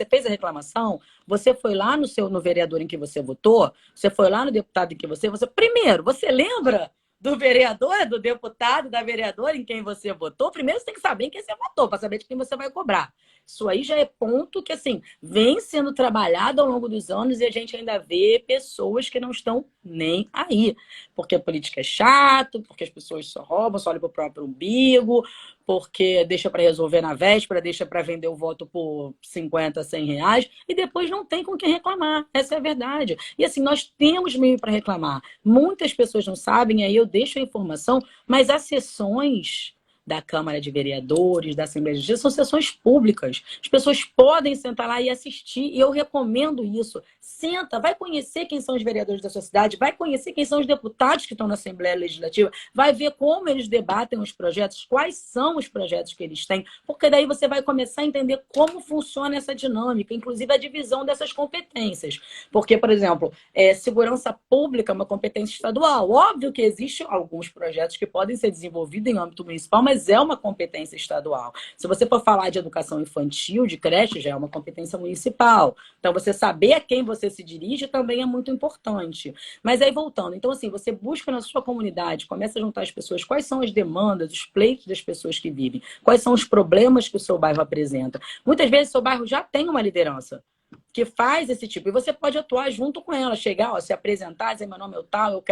fez a reclamação? Você foi lá no vereador em que você votou? Você foi lá no deputado em que você... Primeiro, você lembra do vereador, do deputado, da vereadora em quem você votou? Primeiro você tem que saber em quem você votou, para saber de quem você vai cobrar. Isso aí já é ponto que, assim, vem sendo trabalhado ao longo dos anos e a gente ainda vê pessoas que não estão nem aí. Porque a política é chato, porque as pessoas só roubam, só olham para o próprio umbigo, porque deixa para resolver na véspera, deixa para vender o voto por 50, 100 reais e depois não tem com quem reclamar. Essa é a verdade. E, assim, nós temos meio para reclamar. Muitas pessoas não sabem, aí eu deixo a informação, mas as sessões da Câmara de Vereadores, da Assembleia de Justiça, são sessões públicas. As pessoas podem sentar lá e assistir, e eu recomendo isso. Senta, vai conhecer quem são os vereadores da sua cidade, vai conhecer quem são os deputados que estão na Assembleia Legislativa, vai ver como eles debatem os projetos, quais são os projetos que eles têm, porque daí você vai começar a entender como funciona essa dinâmica, inclusive a divisão dessas competências. Porque, por exemplo, segurança pública é uma competência estadual. Óbvio que existem alguns projetos que podem ser desenvolvidos em âmbito municipal, mas mas é uma competência estadual. Se você for falar de educação infantil, de creche, já é uma competência municipal. Então, você saber a quem você se dirige também é muito importante. Mas aí, voltando, então, assim, você busca na sua comunidade, começa a juntar as pessoas, quais são as demandas, os pleitos das pessoas que vivem, quais são os problemas que o seu bairro apresenta. Muitas vezes, o seu bairro já tem uma liderança que faz esse tipo. E você pode atuar junto com ela, chegar, ó, se apresentar, dizer, meu nome é tal, eu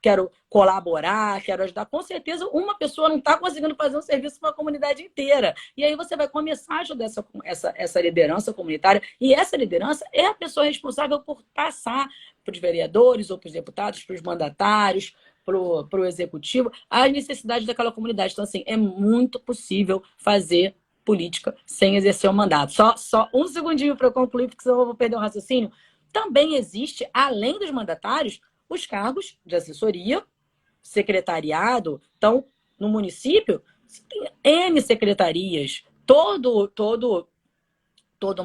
quero colaborar, quero ajudar. Com certeza, uma pessoa não está conseguindo fazer um serviço para a comunidade inteira. E aí você vai começar a ajudar essa liderança comunitária. E essa liderança é a pessoa responsável por passar para os vereadores, ou para os deputados, para os mandatários, para o executivo, as necessidades daquela comunidade. Então, assim, é muito possível fazer política sem exercer o mandato. Só um segundinho para eu concluir, porque senão eu vou perder o raciocínio. Também existe, além dos mandatários, os cargos de assessoria, secretariado. Então, no município, tem N secretarias. Todo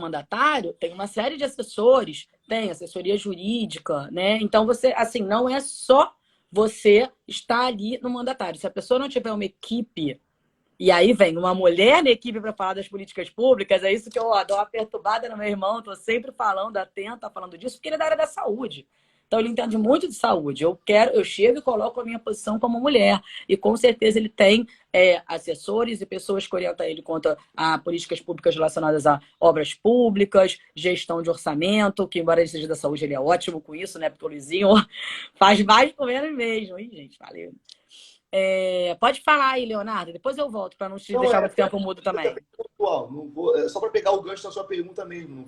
mandatário tem uma série de assessores, tem assessoria jurídica, né? Então, você, assim, não é só você estar ali no mandatário. Se a pessoa não tiver uma equipe, e aí vem uma mulher na equipe para falar das políticas públicas, é isso que eu dou uma perturbada no meu irmão, estou sempre falando, atenta, falando disso, porque ele é da área da saúde. Então, ele entende muito de saúde. Eu chego e coloco a minha posição como mulher. E, com certeza, ele tem assessores e pessoas que orientam ele quanto a políticas públicas relacionadas a obras públicas, gestão de orçamento, que, embora ele seja da saúde, ele é ótimo com isso, né? Porque o Luizinho faz mais com menos mesmo. Ih, gente, valeu. Pode falar aí, Leonardo. Depois eu volto, para não te deixar muito tempo mudo também. Pontual, não vou, só para pegar o gancho da sua pergunta mesmo. Não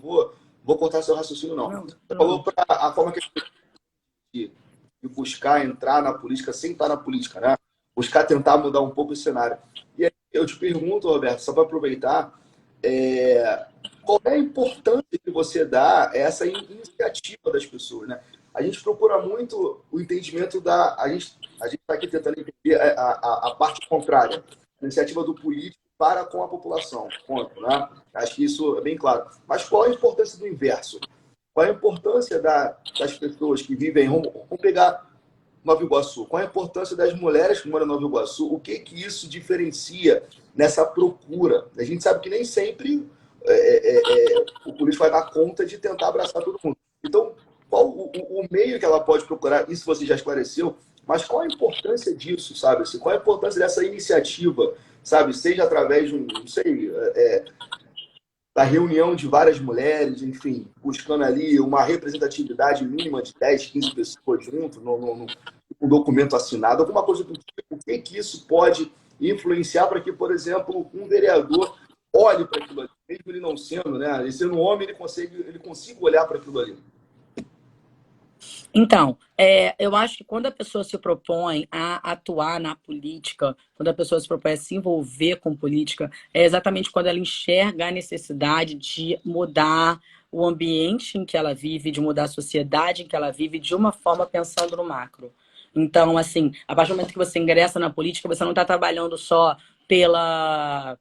vou cortar seu raciocínio, não. Você falou para a forma que de buscar entrar na política sem estar na política, né? Buscar tentar mudar um pouco o cenário. E aí eu te pergunto, Roberto, só para aproveitar, qual é a importância que você dá a essa iniciativa das pessoas, né? A gente procura muito o entendimento a gente está aqui tentando entender a parte contrária, a iniciativa do político para com a população, ponto, né? Acho que isso é bem claro. Mas qual a importância do inverso? Qual a importância das pessoas que vivem... Vamos pegar Nova Iguaçu. Qual a importância das mulheres que moram em Nova Iguaçu? O que isso diferencia nessa procura? A gente sabe que nem sempre o político vai dar conta de tentar abraçar todo mundo. Então, qual o meio que ela pode procurar? Isso você já esclareceu. Mas qual a importância disso, sabe? Qual a importância dessa iniciativa, sabe? Seja através de não sei... da reunião de várias mulheres, enfim, buscando ali uma representatividade mínima de 10, 15 pessoas junto, num documento assinado, alguma coisa do tipo. O que isso pode influenciar para que, por exemplo, um vereador olhe para aquilo ali, mesmo ele não sendo, né? Ele sendo um homem, ele consiga olhar para aquilo ali. Então, eu acho que quando a pessoa se propõe a atuar na política, quando a pessoa se propõe a se envolver com política, é exatamente quando ela enxerga a necessidade de mudar o ambiente em que ela vive, de mudar a sociedade em que ela vive, de uma forma pensando no macro. Então, assim, a partir do momento que você ingressa na política, você não está trabalhando só pela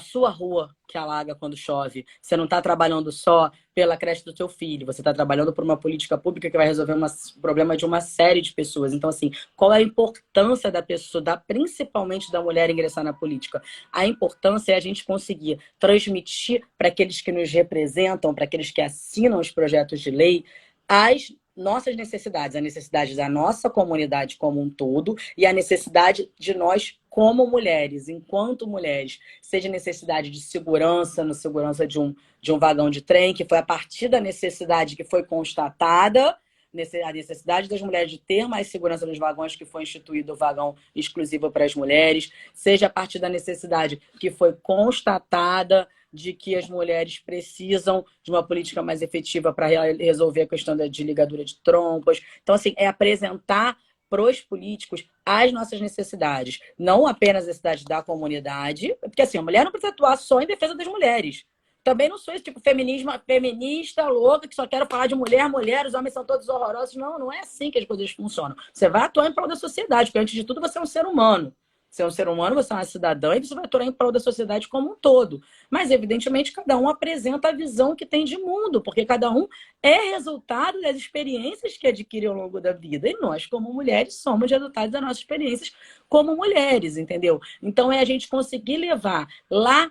sua rua que alaga quando chove. Você não está trabalhando só pela creche do seu filho. Você está trabalhando por uma política pública que vai resolver um problema de uma série de pessoas. Então, assim, qual é a importância da pessoa, principalmente da mulher, ingressar na política? A importância é a gente conseguir transmitir para aqueles que nos representam, para aqueles que assinam os projetos de lei, as nossas necessidades, a necessidade da nossa comunidade como um todo e a necessidade de nós como mulheres, enquanto mulheres, seja necessidade de segurança, no segurança de um vagão de trem, que foi a partir da necessidade que foi constatada, a necessidade das mulheres de ter mais segurança nos vagões, que foi instituído o vagão exclusivo para as mulheres, seja a partir da necessidade que foi constatada de que as mulheres precisam de uma política mais efetiva para resolver a questão de ligadura de trompas. Então, assim, é apresentar para os políticos as nossas necessidades, não apenas as necessidades da comunidade, porque assim, a mulher não precisa atuar só em defesa das mulheres. Também não sou esse tipo feminista louca que só quero falar de mulher, os homens são todos horrorosos. Não é assim que as coisas funcionam. Você vai atuar em prol da sociedade, porque antes de tudo você é um ser humano. Você é um ser humano, você é uma cidadã e você vai atuar em prol da sociedade como um todo. Mas, evidentemente, cada um apresenta a visão que tem de mundo, porque cada um é resultado das experiências que adquire ao longo da vida. E nós, como mulheres, somos resultados das nossas experiências como mulheres, entendeu? Então, é a gente conseguir levar lá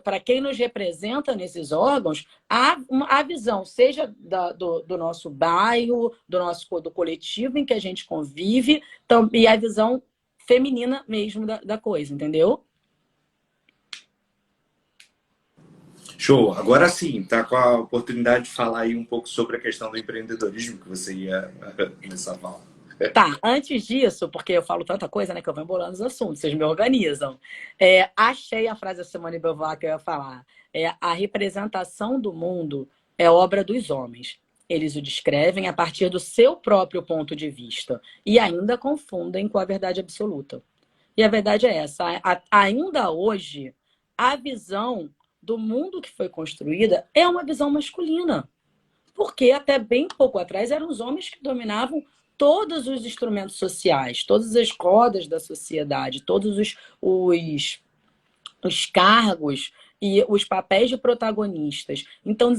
para quem nos representa nesses órgãos, a visão, seja do nosso bairro, do coletivo em que a gente convive, e a visão feminina mesmo da coisa, entendeu? Show. Agora sim, tá com a oportunidade de falar aí um pouco sobre a questão do empreendedorismo que você ia começar a falar. Tá, antes disso, porque eu falo tanta coisa, né, que eu vou embolando os assuntos, vocês me organizam. Achei a frase da Simone de Beauvoir que eu ia falar. A representação do mundo é obra dos homens. Eles o descrevem a partir do seu próprio ponto de vista e ainda confundem com a verdade absoluta. E a verdade é essa. Ainda hoje, a visão do mundo que foi construída é uma visão masculina. Porque até bem pouco atrás eram os homens que dominavam todos os instrumentos sociais, todas as rodas da sociedade, todos os cargos e os papéis de protagonistas. Então,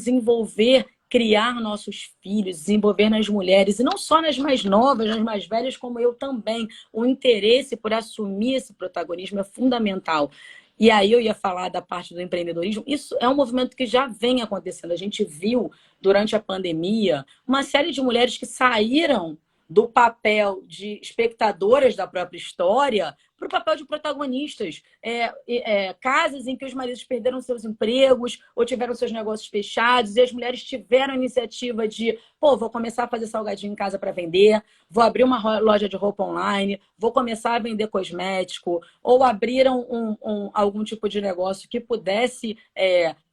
criar nossos filhos, desenvolver nas mulheres, e não só nas mais novas, nas mais velhas, como eu também, o interesse por assumir esse protagonismo é fundamental. E aí eu ia falar da parte do empreendedorismo. Isso é um movimento que já vem acontecendo. A gente viu, durante a pandemia, uma série de mulheres que saíram do papel de espectadoras da própria história para o papel de protagonistas. Casas em que os maridos perderam seus empregos ou tiveram seus negócios fechados e as mulheres tiveram a iniciativa de vou começar a fazer salgadinho em casa para vender, vou abrir uma loja de roupa online, vou começar a vender cosmético, ou abriram algum tipo de negócio que pudesse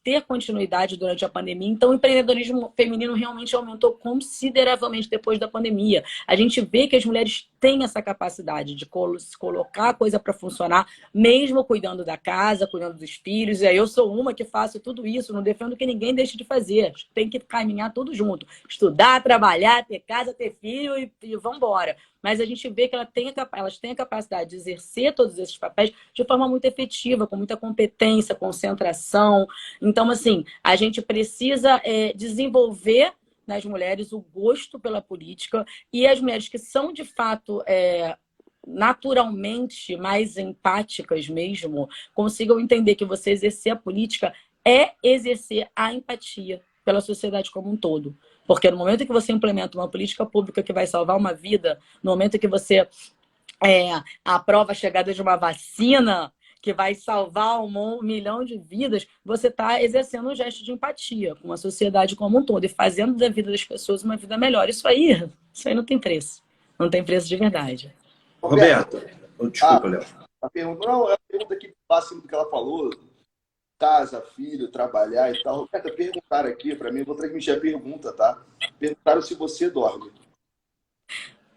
ter continuidade durante a pandemia. Então, o empreendedorismo feminino realmente aumentou consideravelmente depois da pandemia. A gente vê que as mulheres têm essa capacidade de colocar a coisa para funcionar, mesmo cuidando da casa, cuidando dos filhos. E aí eu sou uma que faço tudo isso, não defendo que ninguém deixe de fazer. Tem que caminhar tudo junto. Estudar, trabalhar, ter casa, ter filho e vamos embora. Mas a gente vê que elas têm a capacidade de exercer todos esses papéis de forma muito efetiva, com muita competência, concentração. Então, assim, a gente precisa desenvolver nas mulheres o gosto pela política e as mulheres que são, de fato, naturalmente mais empáticas mesmo, consigam entender que você exercer a política é exercer a empatia pela sociedade como um todo. Porque no momento que você implementa uma política pública que vai salvar uma vida, no momento que você aprova a chegada de uma vacina que vai salvar 1 milhão de vidas, você está exercendo um gesto de empatia com a sociedade como um todo e fazendo da vida das pessoas uma vida melhor. Isso aí não tem preço. Não tem preço de verdade. Roberto, desculpa, Léo. A pergunta que passa do que ela falou, casa, filho, trabalhar e tal. Roberta, perguntaram aqui para mim, vou transmitir a pergunta, tá? Perguntaram se você dorme.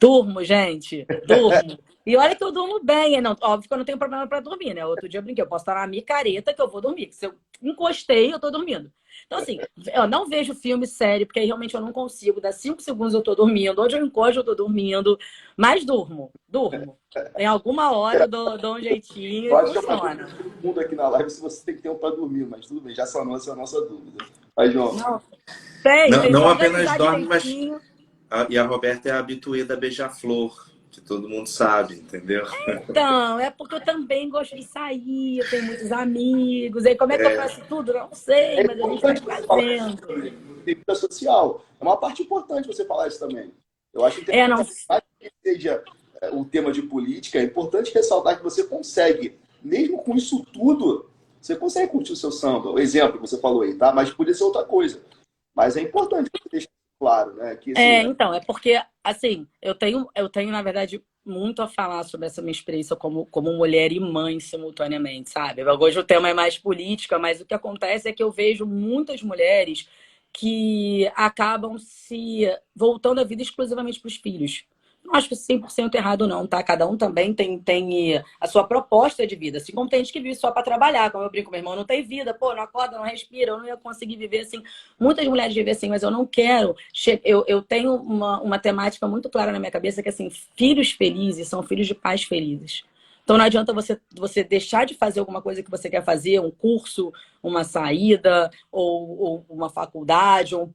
Durmo, gente. Durmo. E olha que eu durmo bem. Não, óbvio que eu não tenho problema para dormir, né? Outro dia eu brinquei, eu posso estar na micareta que eu vou dormir. Se eu encostei, eu tô dormindo. Então, assim, eu não vejo filme, série, porque aí realmente eu não consigo. Dá 5 segundos eu tô dormindo. Onde eu encosto, eu tô dormindo. Mas durmo. Em alguma hora eu dou um jeitinho e funciona. Todo mundo aqui na live se você tem tempo para dormir, mas tudo bem, já sanou essa nossa dúvida. Vai, João. Não apenas dorme, mas... E a Roberta é a habituê da beija-flor, que todo mundo sabe, entendeu? Então, é porque eu também gosto de sair, eu tenho muitos amigos. Aí como é que eu faço tudo? Não sei, mas a gente vai fazendo. Tem vida social. É uma parte importante você falar isso também. Eu acho que seja o tema de política, é importante ressaltar que você consegue, mesmo com isso tudo, você consegue curtir o seu samba. O exemplo que você falou aí, tá? Mas podia ser outra coisa. Mas é importante você deixar claro, né? Que, assim, então, é porque, assim, eu tenho, na verdade, muito a falar sobre essa minha experiência como mulher e mãe simultaneamente, sabe? Hoje o tema é mais política, mas o que acontece é que eu vejo muitas mulheres que acabam se voltando a vida exclusivamente para os filhos. Não acho que 100% errado não, tá? Cada um também tem a sua proposta de vida. Assim como tem gente que vive só para trabalhar, como eu brinco, meu irmão, não tem vida, não acorda, não respira, eu não ia conseguir viver assim. Muitas mulheres vivem assim, mas eu não quero. Eu tenho uma temática muito clara na minha cabeça que, assim, filhos felizes são filhos de pais felizes. Então não adianta você deixar de fazer alguma coisa que você quer fazer, um curso, uma saída, ou uma faculdade, ou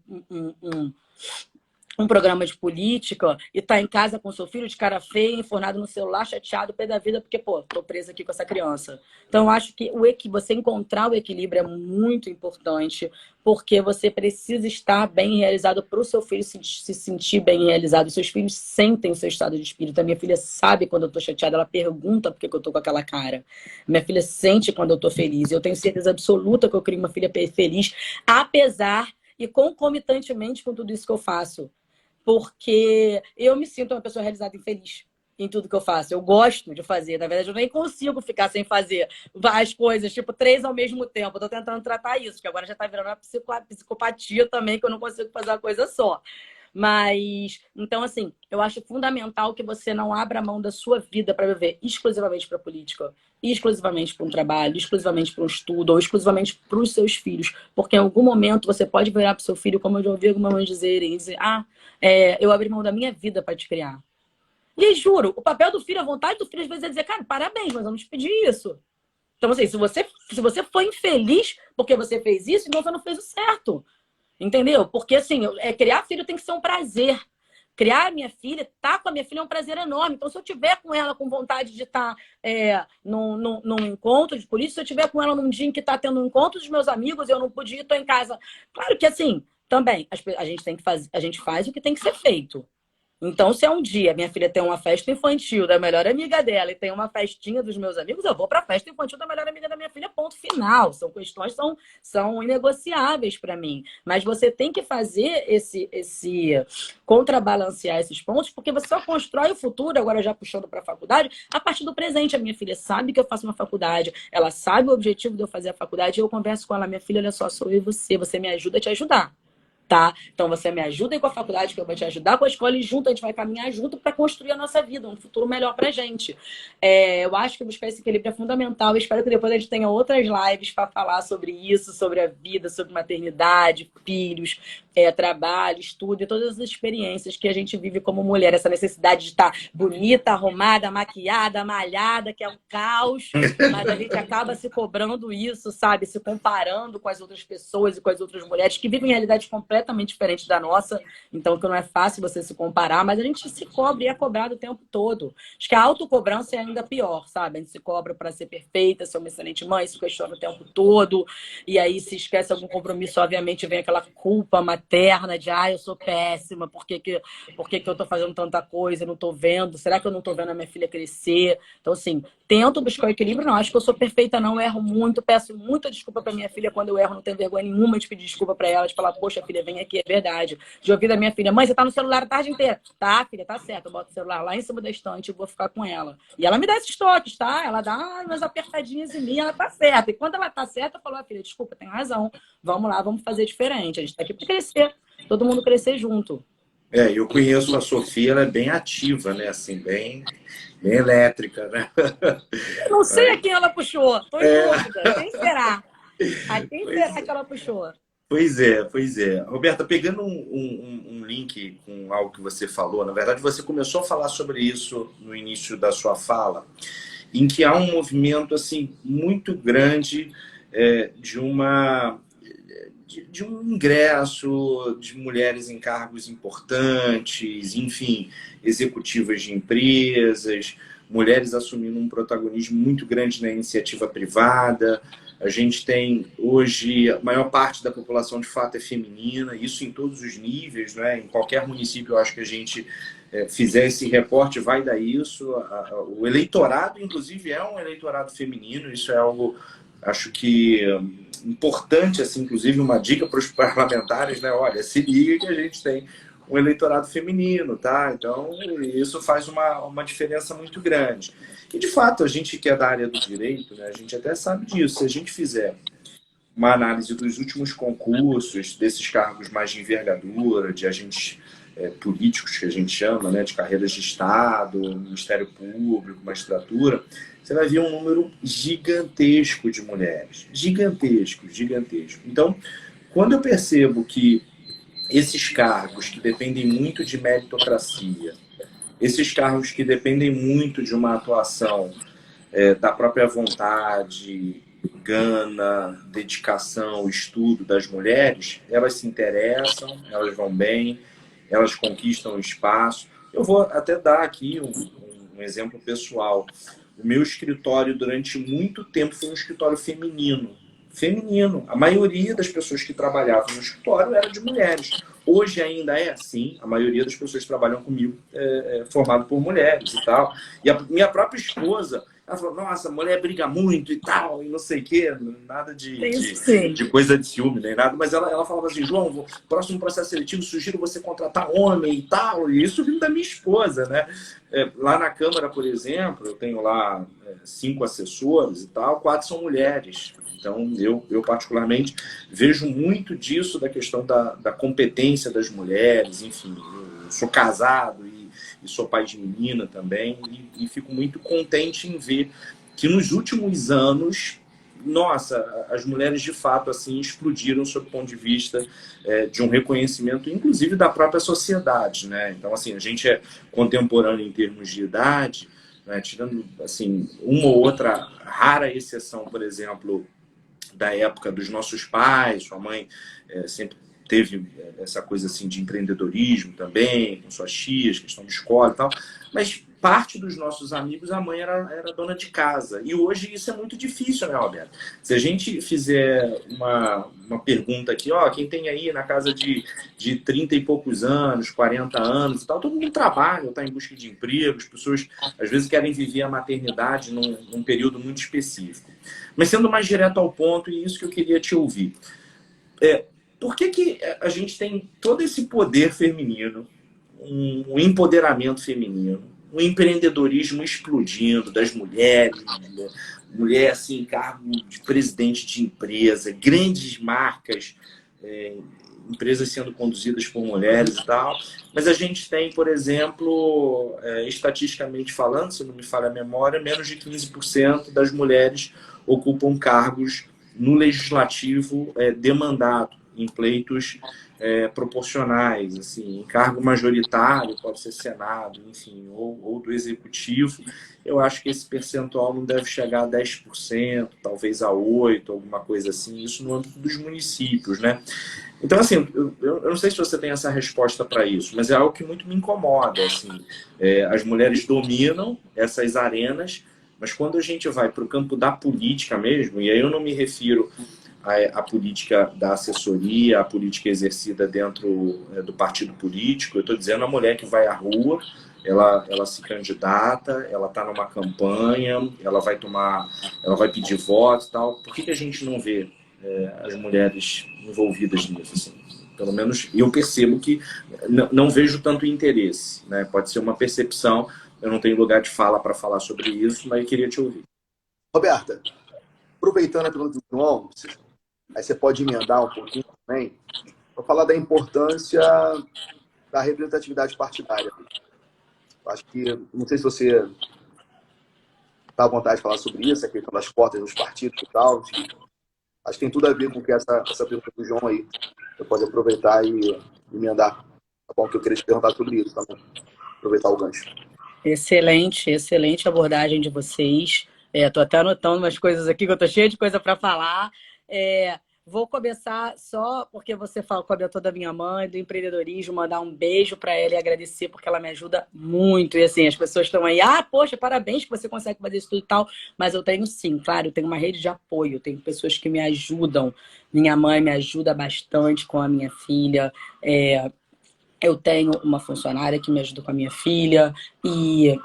um programa de política, e tá em casa com seu filho de cara feia, enfornado no celular, chateado, pé da vida, porque, pô, tô presa aqui com essa criança. Então, eu acho que você encontrar o equilíbrio é muito importante, porque você precisa estar bem realizado para o seu filho se sentir bem realizado. Seus filhos sentem o seu estado de espírito. A minha filha sabe quando eu tô chateada, ela pergunta por que eu tô com aquela cara. Minha filha sente quando eu tô feliz. Eu tenho certeza absoluta que eu crio uma filha feliz, apesar e concomitantemente com tudo isso que eu faço. Porque eu me sinto uma pessoa realizada e feliz em tudo que eu faço. Eu gosto de fazer. Na verdade, eu nem consigo ficar sem fazer as coisas, tipo, 3 ao mesmo tempo. Eu tô tentando tratar isso, porque agora já tá virando uma psicopatia também, que eu não consigo fazer uma coisa só. Mas, então, assim, eu acho fundamental que você não abra mão da sua vida para viver exclusivamente para política, exclusivamente para um trabalho, exclusivamente para um estudo, ou exclusivamente para os seus filhos. Porque em algum momento você pode virar para o seu filho, como eu já ouvi algumas mães dizerem, dizer, eu abri mão da minha vida para te criar. E aí, juro, o papel do filho, a vontade do filho, às vezes é dizer, cara, parabéns, mas eu não te pedi isso. Então, assim, se você foi infeliz porque você fez isso, então você não fez o certo. Entendeu? Porque, assim, criar filho tem que ser um prazer. Criar a minha filha, estar com a minha filha é um prazer enorme. Então, se eu tiver com ela com vontade de estar num encontro de polícia, se eu tiver com ela num dia em que está tendo um encontro dos meus amigos, eu não podia, estou em casa. Claro que, assim, também, a gente faz o que tem que ser feito. Então, se é um dia minha filha tem uma festa infantil da melhor amiga dela e tem uma festinha dos meus amigos, eu vou para a festa infantil da melhor amiga da minha filha, ponto final. São questões são inegociáveis para mim. Mas você tem que fazer esse contrabalancear esses pontos, porque você só constrói o futuro, agora já puxando para a faculdade, a partir do presente. A minha filha sabe que eu faço uma faculdade, ela sabe o objetivo de eu fazer a faculdade, e eu converso com ela, minha filha, olha só, sou eu e você me ajuda a te ajudar. Tá? Então você me ajuda aí com a faculdade, que eu vou te ajudar com a escola, e junto a gente vai caminhar junto para construir a nossa vida, um futuro melhor pra gente. Eu acho que buscar esse equilíbrio é fundamental. Eu espero que depois a gente tenha outras lives para falar sobre isso, sobre a vida, sobre maternidade, filhos, trabalho, estudo e todas as experiências que a gente vive como mulher. Essa necessidade de estar bonita, arrumada, maquiada, malhada, que é um caos, mas a gente acaba se cobrando isso, sabe? Se comparando com as outras pessoas e com as outras mulheres que vivem realidades completamente diferentes da nossa. Então, que não é fácil você se comparar, mas a gente se cobra e é cobrado o tempo todo. Acho que a autocobrança é ainda pior, sabe? A gente se cobra para ser perfeita, ser uma excelente mãe, se questiona o tempo todo, e aí se esquece algum compromisso, obviamente vem aquela culpa materna de, eu sou péssima, por que eu tô fazendo tanta coisa, não tô vendo, será que eu não tô vendo a minha filha crescer? Então, assim, tento buscar o equilíbrio, não acho que eu sou perfeita, não, eu erro muito, peço muita desculpa pra minha filha quando eu erro, não tenho vergonha nenhuma de pedir desculpa pra ela, de falar, poxa, filha, vem aqui, é verdade. De ouvir da minha filha, mãe, você tá no celular a tarde inteira. Tá, filha, tá certo, eu boto o celular lá em cima da estante e vou ficar com ela. E ela me dá esses toques, tá? Ela dá umas apertadinhas em mim, ela tá certa. E quando ela tá certa, eu falo, filha, desculpa, tem razão, vamos lá, vamos fazer diferente, a gente tá aqui pra crescer, todo mundo crescer junto. Eu conheço a Sofia, ela é bem ativa, né? Assim, bem elétrica, né? Eu não sei a quem ela puxou, tô em dúvida. Quem será? A quem será que ela puxou? Pois é. Roberta, pegando um link com algo que você falou, na verdade você começou a falar sobre isso no início da sua fala, em que há um movimento assim, muito grande de um ingresso de mulheres em cargos importantes, enfim, executivas de empresas, mulheres assumindo um protagonismo muito grande na iniciativa privada. A gente tem hoje, a maior parte da população de fato é feminina, isso em todos os níveis, né? Em qualquer município, eu acho que a gente fizer esse recorte, vai dar isso. O eleitorado, inclusive, é um eleitorado feminino, isso é algo, acho que importante, assim, inclusive uma dica para os parlamentares, né? Olha, se liga que a gente tem um eleitorado feminino, tá? Então, isso faz uma diferença muito grande. E, de fato, a gente que é da área do direito, né, a gente até sabe disso. Se a gente fizer uma análise dos últimos concursos, desses cargos mais de envergadura, de agentes políticos, que a gente chama, né, de carreiras de Estado, Ministério Público, magistratura, você vai ver um número gigantesco de mulheres. Gigantesco. Então, quando eu percebo que esses cargos que dependem muito de meritocracia, esses cargos que dependem muito de uma atuação da própria vontade, gana, dedicação, estudo das mulheres, elas se interessam, elas vão bem, elas conquistam o espaço. Eu vou até dar aqui um exemplo pessoal. O meu escritório, durante muito tempo, foi um escritório feminino. Feminino. A maioria das pessoas que trabalhavam no escritório era de mulheres. Hoje ainda é assim. A maioria das pessoas que trabalham comigo é formado por mulheres e tal. E a minha própria esposa, ela falou, nossa, a mulher briga muito e tal, e não sei o quê. Nada de coisa de ciúme, nem nada. Mas ela falava assim, João, próximo processo seletivo, sugiro você contratar homem e tal. E isso vindo da minha esposa, né? Lá na Câmara, por exemplo, eu tenho lá 5 assessores e tal, 4 são mulheres. Então, eu particularmente vejo muito disso, da questão da competência das mulheres. Enfim, eu sou casado e sou pai de menina também, e fico muito contente em ver que nos últimos anos, nossa, as mulheres de fato assim explodiram sob o ponto de vista de um reconhecimento, inclusive da própria sociedade, né? Então, assim, a gente é contemporâneo em termos de idade, né? Tirando assim uma ou outra rara exceção, por exemplo, da época dos nossos pais. Sua mãe sempre teve essa coisa assim de empreendedorismo também, com suas tias, questão de escola e tal, mas parte dos nossos amigos, a mãe era dona de casa. E hoje isso é muito difícil, né, Roberto? Se a gente fizer uma pergunta aqui, ó, quem tem aí na casa de 30 e poucos anos, 40 anos e tal, todo mundo trabalha, está em busca de emprego, as pessoas às vezes querem viver a maternidade num período muito específico. Mas sendo mais direto ao ponto, e isso que eu queria te ouvir. Por que a gente tem todo esse poder feminino, um empoderamento feminino, um empreendedorismo explodindo das mulheres, mulher assim, cargo de presidente de empresa, grandes marcas, empresas sendo conduzidas por mulheres e tal, mas a gente tem, por exemplo, estatisticamente falando, se não me falha a memória, menos de 15% das mulheres ocupam cargos no legislativo demandado, em pleitos proporcionais, assim, em cargo majoritário, pode ser Senado, enfim, ou do Executivo. Eu acho que esse percentual não deve chegar a 10%, talvez a 8%, alguma coisa assim, isso no âmbito dos municípios, né? Então, assim, eu não sei se você tem essa resposta para isso, mas é algo que muito me incomoda, assim. As mulheres dominam essas arenas, mas quando a gente vai para o campo da política mesmo, e aí eu não me refiro à política da assessoria, à política exercida dentro do partido político, eu estou dizendo a mulher que vai à rua, ela se candidata, ela está numa campanha, ela vai pedir voto e tal. Por que a gente não vê as mulheres envolvidas nisso? Assim? Pelo menos eu percebo que não vejo tanto interesse, né? Pode ser uma percepção, eu não tenho lugar de fala para falar sobre isso, mas eu queria te ouvir. Roberta, aproveitando a pergunta do João, aí você pode emendar um pouquinho também, para falar da importância da representatividade partidária. Acho que, não sei se você está à vontade de falar sobre isso, a questão das cotas nos partidos e tal. Acho que tem tudo a ver com que essa pergunta do João aí. Você pode aproveitar e emendar. Tá bom? Que eu queria te perguntar sobre isso também. Aproveitar o gancho. Excelente, excelente abordagem de vocês. Tô até anotando umas coisas aqui, que eu tô cheia de coisa para falar. Vou começar só porque você comentou da minha mãe, do empreendedorismo, mandar um beijo para ela e agradecer, porque ela me ajuda muito. E assim, as pessoas estão aí, poxa, parabéns que você consegue fazer isso tudo e tal. Mas eu tenho sim, claro, eu tenho uma rede de apoio, eu tenho pessoas que me ajudam. Minha mãe me ajuda bastante com a minha filha. Eu tenho uma funcionária que me ajuda com a minha filha. E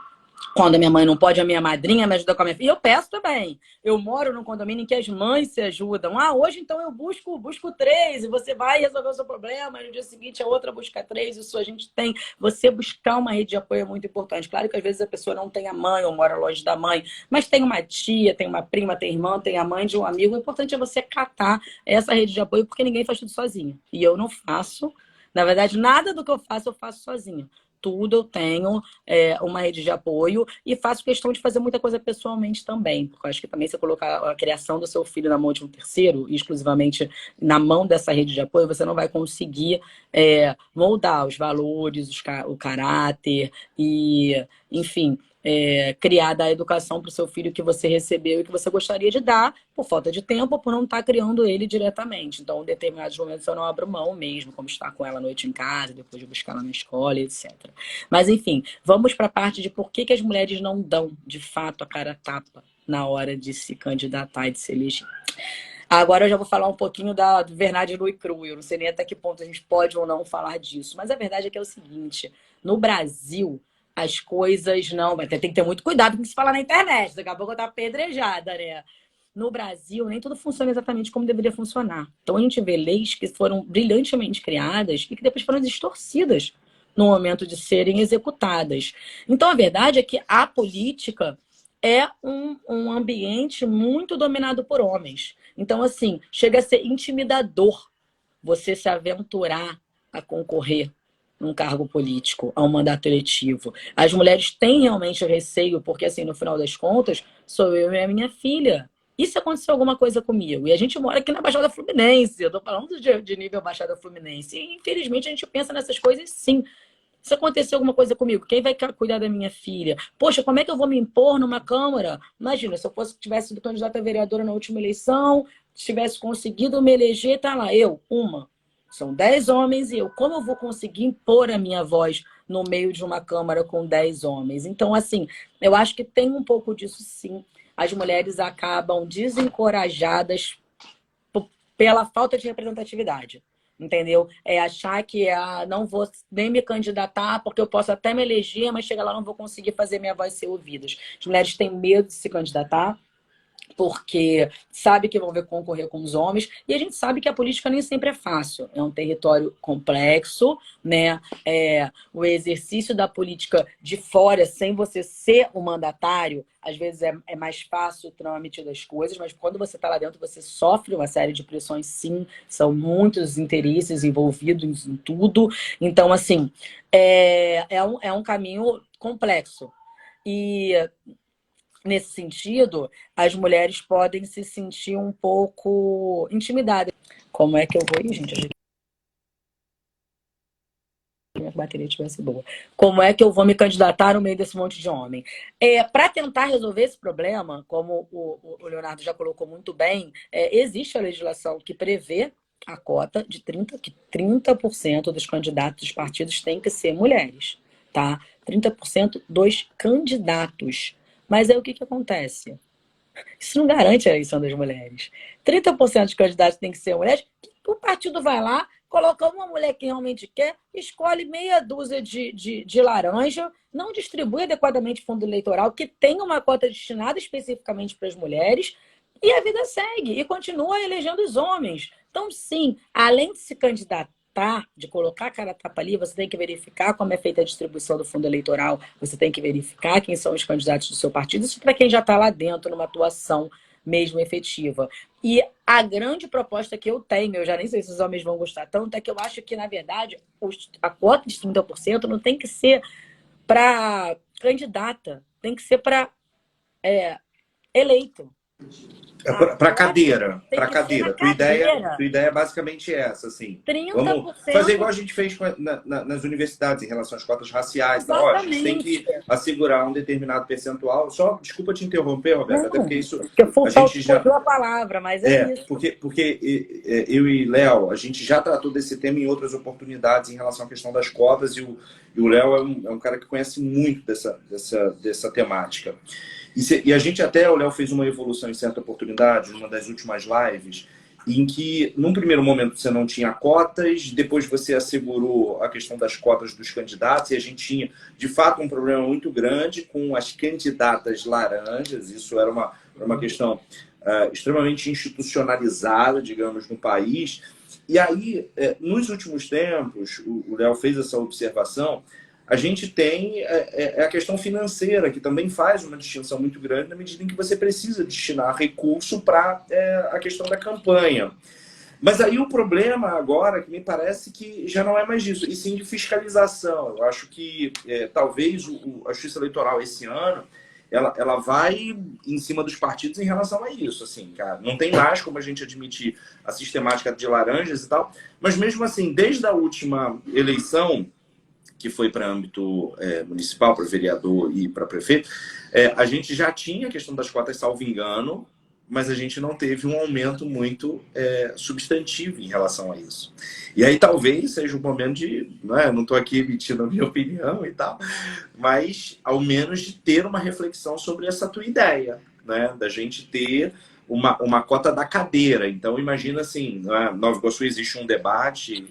quando a minha mãe não pode, a minha madrinha me ajuda com a minha filha. E eu peço também. Eu moro num condomínio em que as mães se ajudam. Hoje então eu busco 3 e você vai resolver o seu problema. E no dia seguinte a outra busca 3. Isso a gente tem. Você buscar uma rede de apoio é muito importante. Claro que às vezes a pessoa não tem a mãe ou mora longe da mãe, mas tem uma tia, tem uma prima, tem irmã, tem a mãe de um amigo. O importante é você catar essa rede de apoio, porque ninguém faz tudo sozinho. E eu não faço. Na verdade, nada do que eu faço sozinha. Tudo eu tenho uma rede de apoio e faço questão de fazer muita coisa pessoalmente também. Porque eu acho que também você colocar a criação do seu filho na mão de um terceiro, exclusivamente na mão dessa rede de apoio, você não vai conseguir moldar os valores, o caráter e, enfim, criar, dar a educação para o seu filho que você recebeu e que você gostaria de dar, por falta de tempo, por não estar criando ele diretamente. Então, em determinados momentos eu não abro mão mesmo, como estar com ela à noite em casa, depois de buscar ela na escola, etc. Mas, enfim, vamos para a parte de por que as mulheres não dão, de fato, a cara a tapa na hora de se candidatar e de se eleger. Agora eu já vou falar um pouquinho da verdade nua e crua. Eu não sei nem até que ponto a gente pode ou não falar disso. Mas a verdade é que é o seguinte, no Brasil, as coisas não... Tem que ter muito cuidado com o que se fala na internet. Daqui a pouco eu tô apedrejada, né? No Brasil, nem tudo funciona exatamente como deveria funcionar. Então a gente vê leis que foram brilhantemente criadas e que depois foram distorcidas no momento de serem executadas. Então a verdade é que a política é um ambiente muito dominado por homens. Então, assim, chega a ser intimidador você se aventurar a concorrer num cargo político, a um mandato eletivo. As mulheres têm realmente receio, porque, assim, no final das contas, sou eu e a minha filha. E se acontecer alguma coisa comigo? E a gente mora aqui na Baixada Fluminense, eu tô falando de nível Baixada Fluminense. E, infelizmente, a gente pensa nessas coisas, sim. Se acontecer alguma coisa comigo, quem vai cuidar da minha filha? Poxa, como é que eu vou me impor numa Câmara? Imagina, se eu tivesse sido candidata a vereadora na última eleição, tivesse conseguido me eleger, tá lá, São 10 homens e eu. Como eu vou conseguir impor a minha voz no meio de uma Câmara com 10 homens? Então, assim, eu acho que tem um pouco disso, sim. As mulheres acabam desencorajadas pela falta de representatividade. Entendeu? É achar que não vou nem me candidatar porque eu posso até me eleger, mas chegar lá não vou conseguir fazer minha voz ser ouvida. As mulheres têm medo de se candidatar porque sabe que vão ver concorrer com os homens, e a gente sabe que a política nem sempre é fácil, é um território complexo, né? O exercício da política de fora, sem você ser o mandatário, às vezes é mais fácil o trâmite das coisas, mas quando você está lá dentro, você sofre uma série de pressões, sim, são muitos interesses envolvidos em tudo, então, assim, é um caminho complexo. E nesse sentido, as mulheres podem se sentir um pouco intimidadas. Como é que eu vou... Ih, gente, achei que minha bateria estivesse boa. Como é que eu vou me candidatar no meio desse monte de homem? Para tentar resolver esse problema, como o Leonardo já colocou muito bem, existe a legislação que prevê a cota de 30% dos candidatos dos partidos têm que ser mulheres, tá? 30% dos candidatos. Mas aí o que acontece? Isso não garante a eleição das mulheres. 30% dos candidatos tem que ser mulheres. O partido vai lá, coloca uma mulher que realmente quer, escolhe meia dúzia de laranja, não distribui adequadamente fundo eleitoral, que tem uma cota destinada especificamente para as mulheres, e a vida segue, e continua elegendo os homens. Então, sim, além de se candidatar, de colocar a cara a tapa ali, você tem que verificar como é feita a distribuição do fundo eleitoral, você tem que verificar quem são os candidatos do seu partido, isso para quem já está lá dentro, numa atuação mesmo efetiva. E a grande proposta que eu tenho, eu já nem sei se os homens vão gostar tanto, é que eu acho que, na verdade, a cota de 30% não tem que ser para candidata, tem que ser para eleito. Para cadeira. Tua ideia é basicamente essa, assim. 30%. Vamos fazer igual a gente fez nas universidades em relação às cotas raciais. Tá? Ó, a gente tem que assegurar um determinado percentual. Só, desculpa te interromper, Roberto, até porque isso... a gente já a palavra, mas isso. Porque eu e Léo, a gente já tratou desse tema em outras oportunidades em relação à questão das cotas, e o Léo é um cara que conhece muito dessa temática. E a gente até, o Léo fez uma evolução em certa oportunidade, numa das últimas lives, em que, num primeiro momento, você não tinha cotas, depois você assegurou a questão das cotas dos candidatos, e a gente tinha, de fato, um problema muito grande com as candidatas laranjas. Isso era uma questão extremamente institucionalizada, digamos, no país. E aí, nos últimos tempos, o Léo fez essa observação, a gente tem a questão financeira, que também faz uma distinção muito grande na medida em que você precisa destinar recurso para a questão da campanha. Mas aí o problema agora, que me parece que já não é mais disso, e sim de fiscalização. Eu acho que talvez a Justiça Eleitoral esse ano, ela vai em cima dos partidos em relação a isso. Assim, cara, não tem mais como a gente admitir a sistemática de laranjas e tal, mas mesmo assim, desde a última eleição, que foi para âmbito municipal, para vereador e para prefeito, a gente já tinha a questão das cotas, salvo engano, mas a gente não teve um aumento muito substantivo em relação a isso. E aí talvez seja um momento de, não estou aqui emitindo a minha opinião e tal, mas ao menos de ter uma reflexão sobre essa tua ideia, né? Da gente ter uma cota da cadeira. Então imagina assim, Nova Iguaçu existe um debate,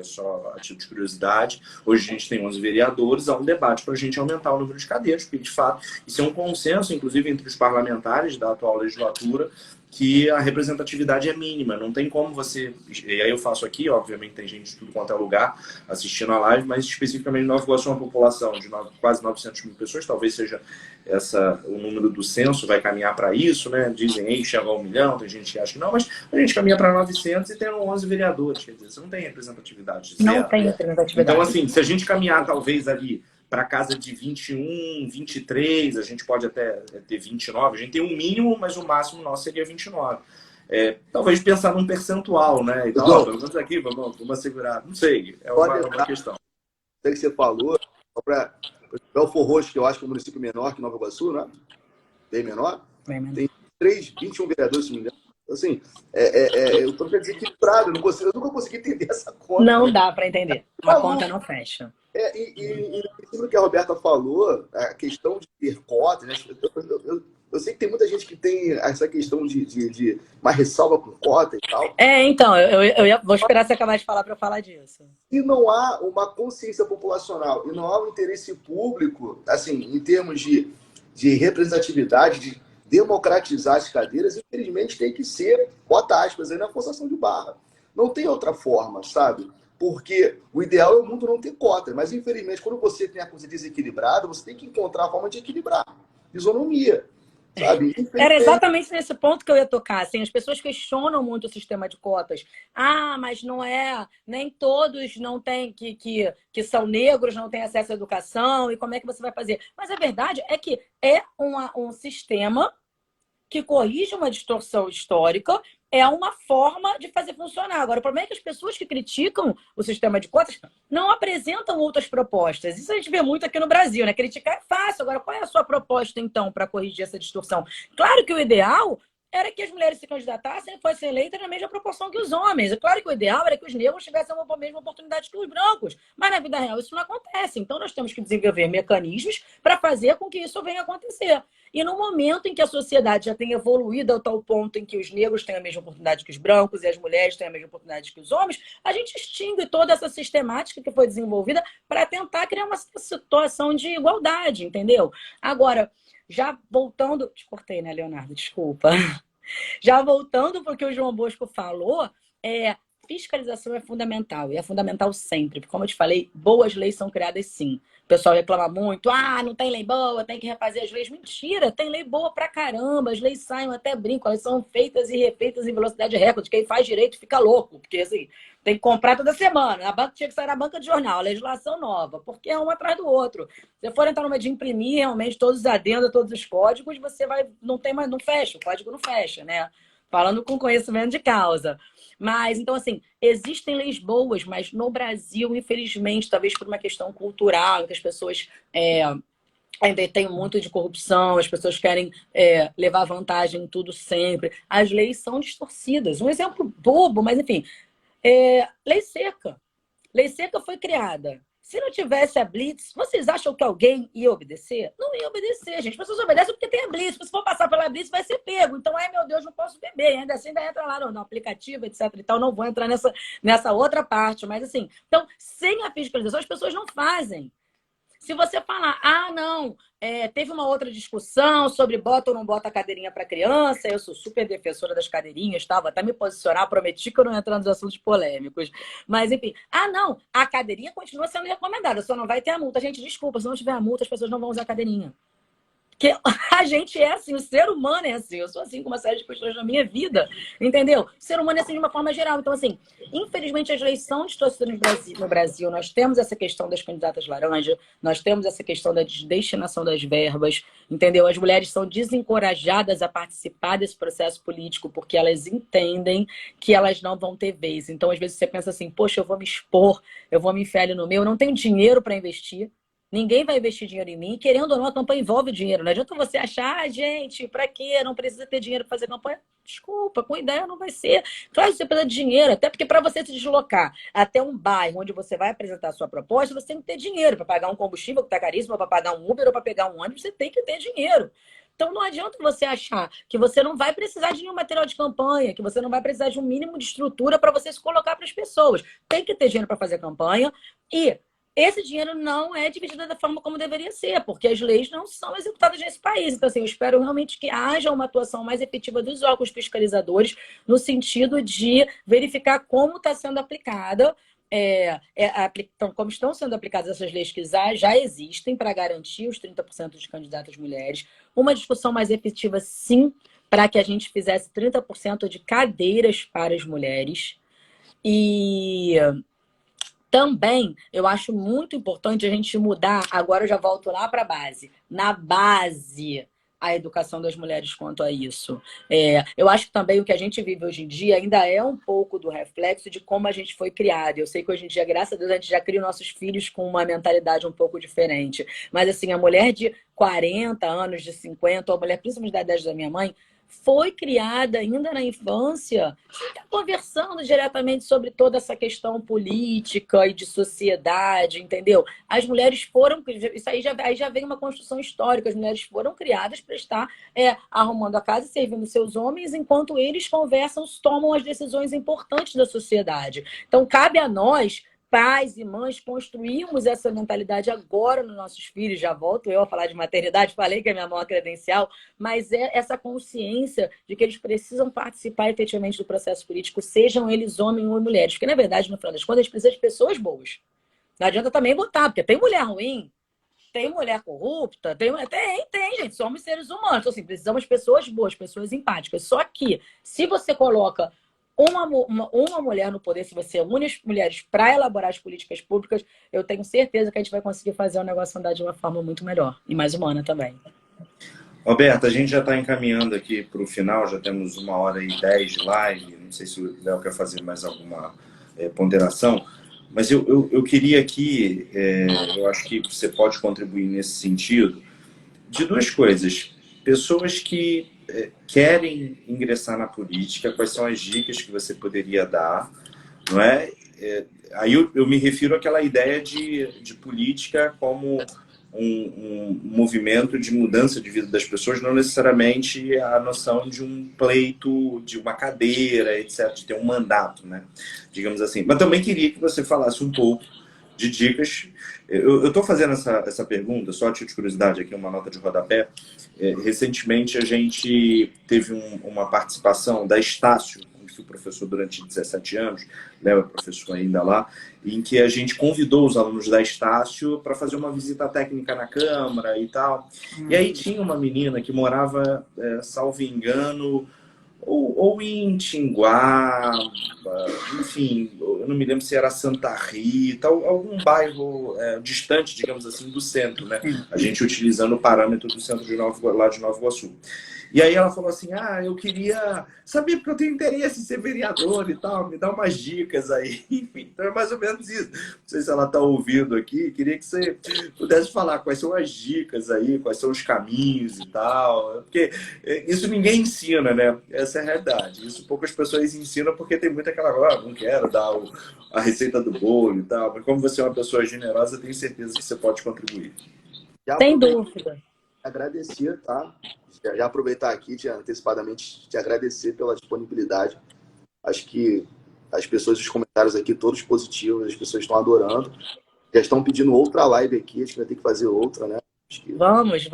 só a título de curiosidade, hoje a gente tem 11 vereadores, há um debate para a gente aumentar o número de cadeiras, porque de fato isso é um consenso, inclusive entre os parlamentares da atual legislatura, que a representatividade é mínima, não tem como você... E aí eu faço aqui, obviamente tem gente de tudo quanto é lugar assistindo a live, mas especificamente Nova Iguaçu é uma população de quase 900 mil pessoas, talvez seja o número do censo vai caminhar para isso, né? Dizem, chegou a 1 milhão, tem gente que acha que não, mas a gente caminha para 900 e tem 11 vereadores, quer dizer, você não tem representatividade zero. Não tem representatividade. Então, assim, se a gente caminhar talvez ali para casa de 21, 23, a gente pode até ter 29, a gente tem um mínimo, mas o máximo nosso seria 29. Talvez pensar num percentual, né? Então, pelo menos aqui, vamos assegurar. Não sei, é uma questão. Sei que você falou, para Belfor Roxo, que eu acho que é um município menor que Nova Iguaçu, né? Bem menor. Tem 21 vereadores, se não me engano. Assim, eu estou desequilibrado, eu nunca consegui entender essa conta. Não dá para entender. A conta não fecha. E no que a Roberta falou, a questão de ter cotas, né? Eu sei que tem muita gente que tem essa questão de uma ressalva com cota e tal. Então, vou esperar você acabar de falar para eu falar disso. Se não há uma consciência populacional e não há um interesse público, assim, em termos de representatividade, de democratizar as cadeiras, infelizmente tem que ser, bota aspas aí, na forçação de barra. Não tem outra forma, sabe? Porque o ideal é o mundo não ter cota, mas infelizmente quando você tem a coisa desequilibrada, você tem que encontrar a forma de equilibrar. Isonomia. Sabe? Era exatamente nesse ponto que eu ia tocar. Assim, as pessoas questionam muito o sistema de cotas. Mas não nem todos não têm que são negros, não têm acesso à educação, e como é que você vai fazer? Mas a verdade é que é um sistema que corrige uma distorção histórica, é uma forma de fazer funcionar. Agora, o problema é que as pessoas que criticam o sistema de cotas não apresentam outras propostas. Isso a gente vê muito aqui no Brasil, né? Criticar é fácil. Agora, qual é a sua proposta, então, para corrigir essa distorção? Claro que o ideal era que as mulheres se candidatassem e fossem eleitas na mesma proporção que os homens. É claro que o ideal era que os negros tivessem a mesma oportunidade que os brancos. Mas, na vida real, isso não acontece. Então, nós temos que desenvolver mecanismos para fazer com que isso venha a acontecer. E no momento em que a sociedade já tem evoluído ao tal ponto em que os negros têm a mesma oportunidade que os brancos e as mulheres têm a mesma oportunidade que os homens, a gente extingue toda essa sistemática que foi desenvolvida para tentar criar uma situação de igualdade, entendeu? Agora, já voltando... Te cortei, né, Leonardo? Desculpa. Já voltando para o que o João Bosco falou, fiscalização é fundamental, e é fundamental sempre. Porque, como eu te falei, boas leis são criadas sim. O pessoal reclama muito, não tem lei boa, tem que refazer as leis. Mentira, tem lei boa pra caramba, as leis saem, até brinco, elas são feitas e refeitas em velocidade recorde. Quem faz direito fica louco, porque assim, tem que comprar toda semana. A banca tinha que sair na banca de jornal, a legislação nova, porque é um atrás do outro. Se você for entrar numa de imprimir realmente todos os adendos, todos os códigos, você não fecha, o código não fecha, né? Falando com conhecimento de causa. Mas, então, assim, existem leis boas, mas no Brasil, infelizmente, talvez por uma questão cultural, que as pessoas ainda têm muito de corrupção, as pessoas querem levar vantagem em tudo sempre. As leis são distorcidas. Um exemplo bobo, mas, enfim, lei seca. Lei seca foi criada. Se não tivesse a Blitz, vocês acham que alguém ia obedecer? Não ia obedecer, gente. As pessoas obedecem porque tem a Blitz. Se for passar pela Blitz, vai ser pego. Então, meu Deus, não posso beber. Ainda assim, ainda entra lá no aplicativo, etc. e tal. Não vou entrar nessa outra parte. Mas, assim, então, sem a fiscalização, as pessoas não fazem. Se você falar, não, teve uma outra discussão sobre bota ou não bota a cadeirinha para criança, eu sou super defensora das cadeirinhas, tá? Vou até me posicionar, prometi que eu não ia entrar nos assuntos polêmicos. Mas, enfim, não, a cadeirinha continua sendo recomendada, só não vai ter a multa. Gente, desculpa, se não tiver a multa, as pessoas não vão usar a cadeirinha. Que a gente é assim, o ser humano é assim. Eu sou assim com uma série de questões na minha vida, entendeu? O ser humano é assim de uma forma geral. Então, assim, infelizmente, as leis são distorcidas no Brasil. Nós temos essa questão das candidatas laranja, nós temos essa questão da destinação das verbas, entendeu? As mulheres são desencorajadas a participar desse processo político porque elas entendem que elas não vão ter vez. Então, às vezes, você pensa assim, poxa, eu vou me expor, eu vou me enfiar ali no meu, eu não tenho dinheiro para investir. Ninguém vai investir dinheiro em mim. Querendo ou não, a campanha envolve dinheiro. Não adianta você achar, gente, pra quê? Não precisa ter dinheiro para fazer campanha. Desculpa, com ideia não vai ser. Claro que você precisa de dinheiro, até porque para você se deslocar até um bairro onde você vai apresentar a sua proposta, você tem que ter dinheiro para pagar um combustível que está caríssimo, para pagar um Uber ou para pegar um ônibus, você tem que ter dinheiro. Então não adianta você achar que você não vai precisar de nenhum material de campanha, que você não vai precisar de um mínimo de estrutura para você se colocar para as pessoas. Tem que ter dinheiro para fazer campanha e esse dinheiro não é dividido da forma como deveria ser, porque as leis não são executadas nesse país. Então, assim, eu espero realmente que haja uma atuação mais efetiva dos órgãos fiscalizadores no sentido de verificar como está sendo aplicada, então, como estão sendo aplicadas essas leis que já existem para garantir os 30% de candidatas mulheres. Uma discussão mais efetiva, sim, para que a gente fizesse 30% de cadeiras para as mulheres. E também, eu acho muito importante a gente mudar, agora eu já volto lá para a base, na base, a educação das mulheres quanto a isso. Eu acho que também o que a gente vive hoje em dia ainda é um pouco do reflexo de como a gente foi criada. Eu sei que hoje em dia, graças a Deus, a gente já cria nossos filhos com uma mentalidade um pouco diferente. Mas assim, a mulher de 40 anos, de 50, ou a mulher principalmente da idade da minha mãe, foi criada ainda na infância, sem estar conversando diretamente sobre toda essa questão política e de sociedade, entendeu? As mulheres foram, isso aí já vem uma construção histórica, as mulheres foram criadas para estar arrumando a casa e servindo seus homens, enquanto eles conversam, tomam as decisões importantes da sociedade. Então, cabe a nós, pais e mães, construímos essa mentalidade agora nos nossos filhos. Já volto eu a falar de maternidade, falei que é minha maior credencial, mas é essa consciência de que eles precisam participar efetivamente do processo político, sejam eles homens ou mulheres, porque na verdade, no final das contas, a gente precisa de pessoas boas. Não adianta também botar, porque tem mulher ruim, tem mulher corrupta, tem, gente, somos seres humanos. Então, assim, precisamos de pessoas boas, pessoas empáticas. Só que, se você coloca uma mulher no poder, se você une as mulheres para elaborar as políticas públicas, eu tenho certeza que a gente vai conseguir fazer o negócio andar de uma forma muito melhor e mais humana também. Roberta, a gente já está encaminhando aqui para o final, já temos 1h10 de live, não sei se o Léo quer fazer mais alguma ponderação, mas eu queria aqui, eu acho que você pode contribuir nesse sentido, de duas coisas. Pessoas que querem ingressar na política, quais são as dicas que você poderia dar, não é? Aí eu me refiro àquela ideia de política como um movimento de mudança de vida das pessoas, não necessariamente a noção de um pleito, de uma cadeira, etc., de ter um mandato, né? Digamos assim. Mas também queria que você falasse um pouco de dicas. Eu estou fazendo essa pergunta, só a título de curiosidade aqui, uma nota de rodapé. Recentemente a gente teve uma participação da Estácio, onde fui professor durante 17 anos, Léo é professor ainda lá, em que a gente convidou os alunos da Estácio para fazer uma visita técnica na Câmara e tal. E aí tinha uma menina que morava, salvo engano, ou em Tinguá, enfim, eu não me lembro se era Santa Rita, algum bairro distante, digamos assim, do centro, né? A gente utilizando o parâmetro do centro lá de Nova Iguaçu. E aí ela falou assim, eu queria saber, porque eu tenho interesse em ser vereador e tal, me dá umas dicas aí. Enfim, então é mais ou menos isso. Não sei se ela está ouvindo aqui, queria que você pudesse falar quais são as dicas aí, quais são os caminhos e tal, porque isso ninguém ensina, né? Essa é a realidade. Isso poucas pessoas ensinam porque tem muita aquela, não quero dar a receita do bolo e tal, mas como você é uma pessoa generosa, eu tenho certeza que você pode contribuir. Sem dúvida. Agradecer, tá? Já aproveitar aqui, antecipadamente, te agradecer pela disponibilidade. Acho que as pessoas, os comentários aqui, todos positivos, as pessoas estão adorando. Já estão pedindo outra live aqui, acho que vai ter que fazer outra, né? Vamos.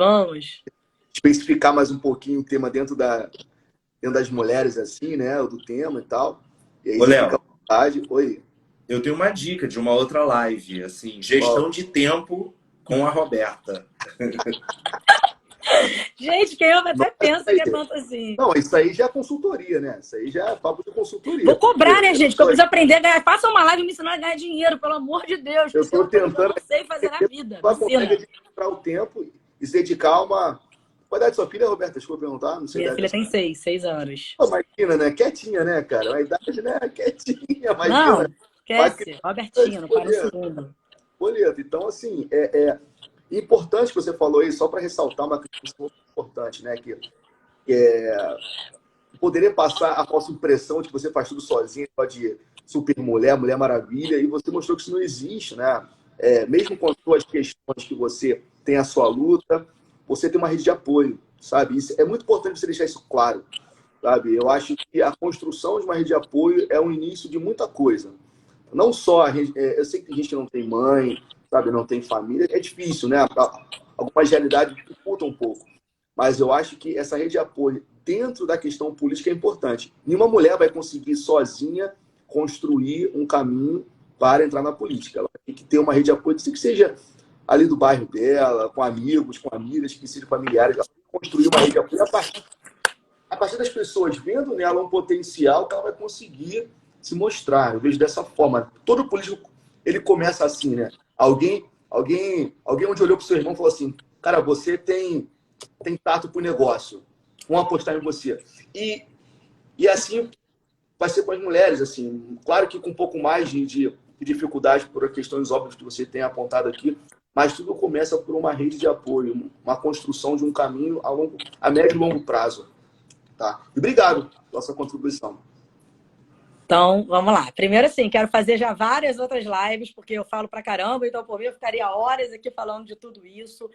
Especificar mais um pouquinho o tema dentro das mulheres, assim, né? Do tema e tal. E aí, ô, Léo, fica à vontade. Oi. Eu tenho uma dica de uma outra live, assim, gestão de tempo com a Roberta. Gente, quem ouve Não até é pensa isso que é aí. tanto assim. Não, isso aí já é consultoria, né? Isso aí já é papo de consultoria. Vou Porque cobrar, né, eu gente? Que eu tô, preciso aprender a ganhar. Faça uma live me ensinando a ganhar dinheiro, pelo amor de Deus, eu porque tem tô uma coisa que eu tentando não sei fazer na entender vida. como Me ela consegue ensina. administrar o tempo e se dedicar a uma. Qual a idade da sua filha, Roberta? Desculpa perguntar, não sei a Minha idade filha da sua. tem 6 anos. Pô, imagina, né? Quietinha, né, cara? A idade, né? Quietinha, imagina. Não, Vai esquece. criança Robertinho, não para um escolher. segundo. Boleto. Então, assim, é importante que você falou aí, só para ressaltar uma questão importante, né? Que poderia passar a falsa impressão de que você faz tudo sozinho, só de super mulher, Mulher Maravilha, e você mostrou que isso não existe, né? Mesmo com as suas questões que você tem a sua luta, você tem uma rede de apoio, sabe? Isso, é muito importante você deixar isso claro, sabe? Eu acho que a construção de uma rede de apoio é o início de muita coisa. Não só a rede, eu sei que tem gente que não tem mãe, sabe, não tem família, é difícil, né? Algumas realidades dificultam um pouco. Mas eu acho que essa rede de apoio dentro da questão política é importante. Nenhuma mulher vai conseguir sozinha construir um caminho para entrar na política. Ela tem que ter uma rede de apoio, que seja ali do bairro dela, com amigos, com amigas, que sejam familiares. Ela tem que construir uma rede de apoio a partir das pessoas vendo nela um potencial que ela vai conseguir se mostrar. Eu vejo dessa forma. Todo político, ele começa assim, né? Alguém onde olhou para o seu irmão e falou assim, cara, você tem tato para o negócio. Vamos apostar em você. E assim vai ser com as mulheres, assim. Claro que com um pouco mais de dificuldade por questões óbvias que você tem apontado aqui, mas tudo começa por uma rede de apoio, uma construção de um caminho a médio e longo prazo. Tá? E obrigado pela sua contribuição. Então, vamos lá. Primeiro, assim, quero fazer já várias outras lives, porque eu falo pra caramba, então, por mim, eu ficaria horas aqui falando de tudo isso.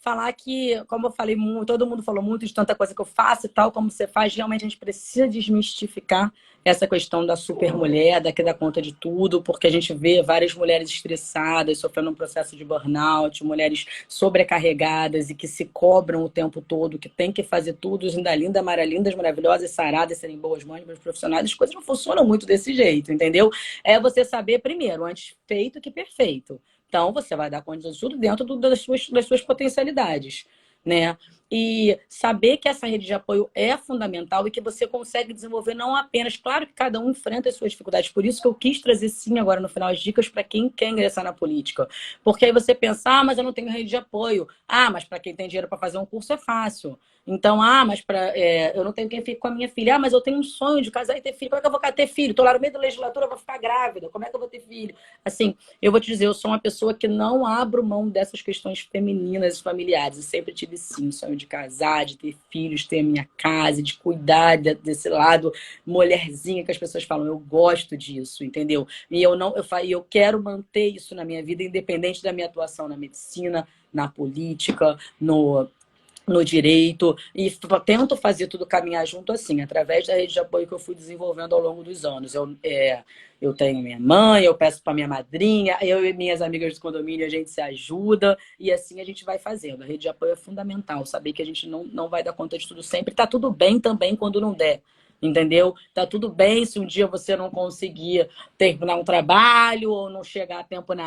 Falar que, como eu falei muito, todo mundo falou muito de tanta coisa que eu faço e tal, como você faz, realmente a gente precisa desmistificar essa questão da supermulher, da que dá conta de tudo, porque a gente vê várias mulheres estressadas, sofrendo um processo de burnout, mulheres sobrecarregadas e que se cobram o tempo todo, que tem que fazer tudo, ainda lindas, maravilhosas, saradas, serem boas mães, bons profissionais, as coisas não funcionam muito desse jeito, entendeu? É você saber primeiro, antes feito que perfeito. Então, você vai dar conta de tudo dentro das suas potencialidades, né? E saber que essa rede de apoio é fundamental e que você consegue desenvolver não apenas... Claro que cada um enfrenta as suas dificuldades. Por isso que eu quis trazer, sim, agora no final, as dicas para quem quer ingressar na política. Porque aí você pensa, mas eu não tenho rede de apoio. Mas para quem tem dinheiro para fazer um curso é fácil. Então, mas eu não tenho quem fique com a minha filha. Mas eu tenho um sonho de casar e ter filho. Como é que eu vou ter filho? Estou lá no meio da legislatura, eu vou ficar grávida. Como é que eu vou ter filho? Assim, eu vou te dizer, eu sou uma pessoa que não abro mão dessas questões femininas e familiares. Eu sempre tive, sim, o sonho de casar, de ter filhos, ter a minha casa, de cuidar desse lado mulherzinha que as pessoas falam. Eu gosto disso, entendeu? E eu quero manter isso na minha vida, independente da minha atuação na medicina, na política, no direito, e tento fazer tudo caminhar junto assim, através da rede de apoio que eu fui desenvolvendo ao longo dos anos. Eu tenho minha mãe, eu peço para minha madrinha, eu e minhas amigas do condomínio, a gente se ajuda, e assim a gente vai fazendo. A rede de apoio é fundamental, saber que a gente não vai dar conta de tudo sempre, tá tudo bem também quando não der. Entendeu? Tá tudo bem se um dia você não conseguir terminar um trabalho, ou não chegar a tempo na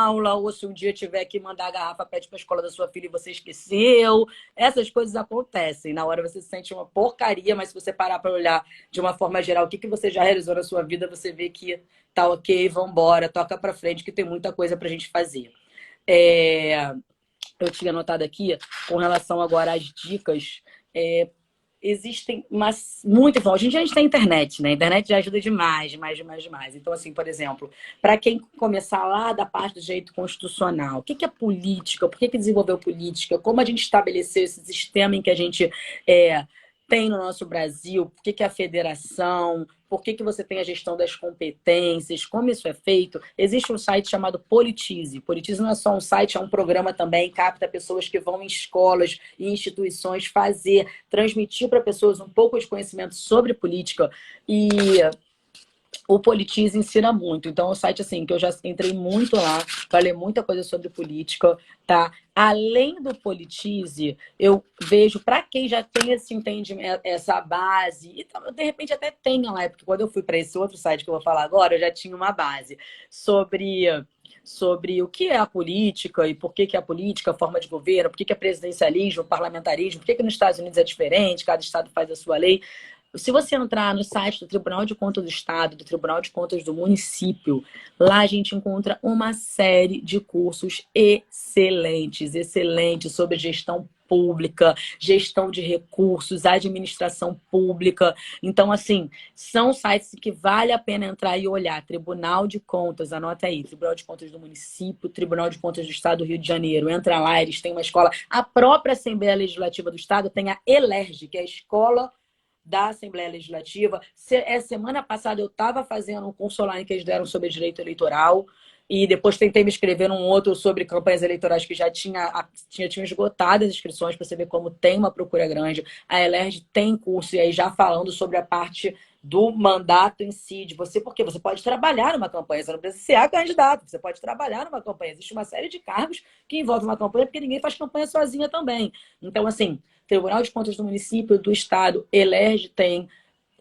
aula, ou se um dia tiver que mandar a garrafa PET para a escola da sua filha e você esqueceu. Essas coisas acontecem. Na hora você se sente uma porcaria, mas se você parar para olhar de uma forma geral o que você já realizou na sua vida, você vê que tá ok, vambora, toca para frente, que tem muita coisa pra gente fazer. Eu tinha anotado aqui, com relação agora às dicas, existem muita informação. Hoje em dia a gente tem internet, né? A internet já ajuda demais, demais, demais, demais. Então, assim, por exemplo, para quem começar lá da parte do direito constitucional, o que é política? Por que desenvolveu política? Como a gente estabeleceu esse sistema em que a gente tem no nosso Brasil? Por que é a federação? Por que você tem a gestão das competências? Como isso é feito? Existe um site chamado Politize. Politize não é só um site, é um programa também, capta pessoas que vão em escolas e instituições transmitir para pessoas um pouco de conhecimento sobre política. E o Politize ensina muito. Então, é um site assim, que eu já entrei muito lá, para ler muita coisa sobre política, tá? Além do Politize, eu vejo, para quem já tem esse entendimento, essa base, e de repente até tenha lá, porque quando eu fui para esse outro site que eu vou falar agora, eu já tinha uma base sobre sobre o que é a política e por que que é a política, a forma de governo, por que que é presidencialismo, parlamentarismo, por que que nos Estados Unidos é diferente, cada estado faz a sua lei. Se você entrar no site do Tribunal de Contas do Estado, do Tribunal de Contas do Município, lá a gente encontra uma série de cursos excelentes, excelentes, sobre gestão pública, gestão de recursos, administração pública. Então, assim, são sites que vale a pena entrar e olhar. Tribunal de Contas, anota aí, Tribunal de Contas do Município, Tribunal de Contas do Estado do Rio de Janeiro. Entra lá, eles têm uma escola. A própria Assembleia Legislativa do Estado tem a ELERJ, que é a escola da Assembleia Legislativa. Semana passada eu estava fazendo um curso online que eles deram sobre direito eleitoral e depois tentei me inscrever num outro sobre campanhas eleitorais que já tinha esgotado as inscrições, para você ver como tem uma procura grande. A ELERJ tem curso, e aí já falando sobre a parte do mandato em si, de você, porque você pode trabalhar numa campanha, você não precisa ser candidato, você pode trabalhar numa campanha. Existe uma série de cargos que envolvem uma campanha, porque ninguém faz campanha sozinha também. Então, assim, Tribunal de Contas do Município, do Estado, ELERJ tem,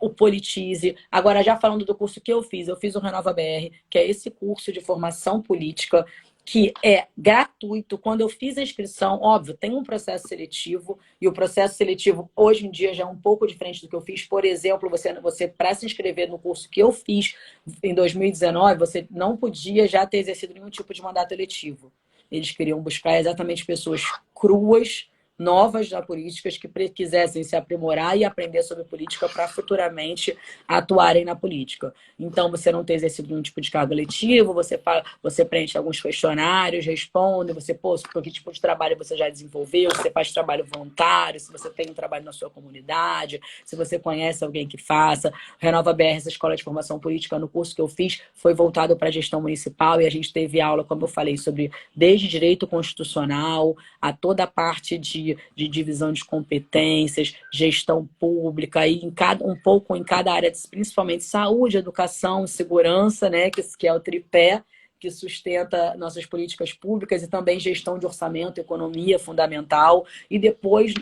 o Politize. Agora, já falando do curso que eu fiz o Renova BR, que é esse curso de formação política, que é gratuito. Quando eu fiz a inscrição, óbvio, tem um processo seletivo, e o processo seletivo hoje em dia já é um pouco diferente do que eu fiz. Por exemplo, você para se inscrever no curso que eu fiz em 2019, você não podia já ter exercido nenhum tipo de mandato eletivo. Eles queriam buscar exatamente pessoas cruas, novas da política, que quisessem se aprimorar e aprender sobre política para futuramente atuarem na política. Então, você não tem exercido nenhum tipo de cargo eletivo, você preenche alguns questionários, responde, você, que tipo de trabalho você já desenvolveu, se você faz trabalho voluntário, se você tem um trabalho na sua comunidade, se você conhece alguém que faça. Renova BR, essa escola de formação política, no curso que eu fiz, foi voltado para a gestão municipal, e a gente teve aula, como eu falei, sobre desde direito constitucional a toda a parte de divisão de competências, gestão pública, e um pouco em cada área, principalmente saúde, educação, segurança, né, que é o tripé que sustenta nossas políticas públicas, e também gestão de orçamento, economia fundamental, e depois,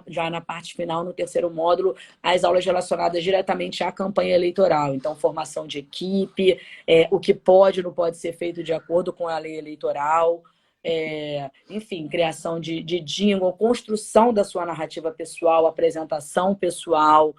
já na parte final, no terceiro módulo, as aulas relacionadas diretamente à campanha eleitoral. Então, formação de equipe, o que pode e não pode ser feito de acordo com a lei eleitoral, enfim, criação de jingle, construção da sua narrativa pessoal, apresentação pessoal,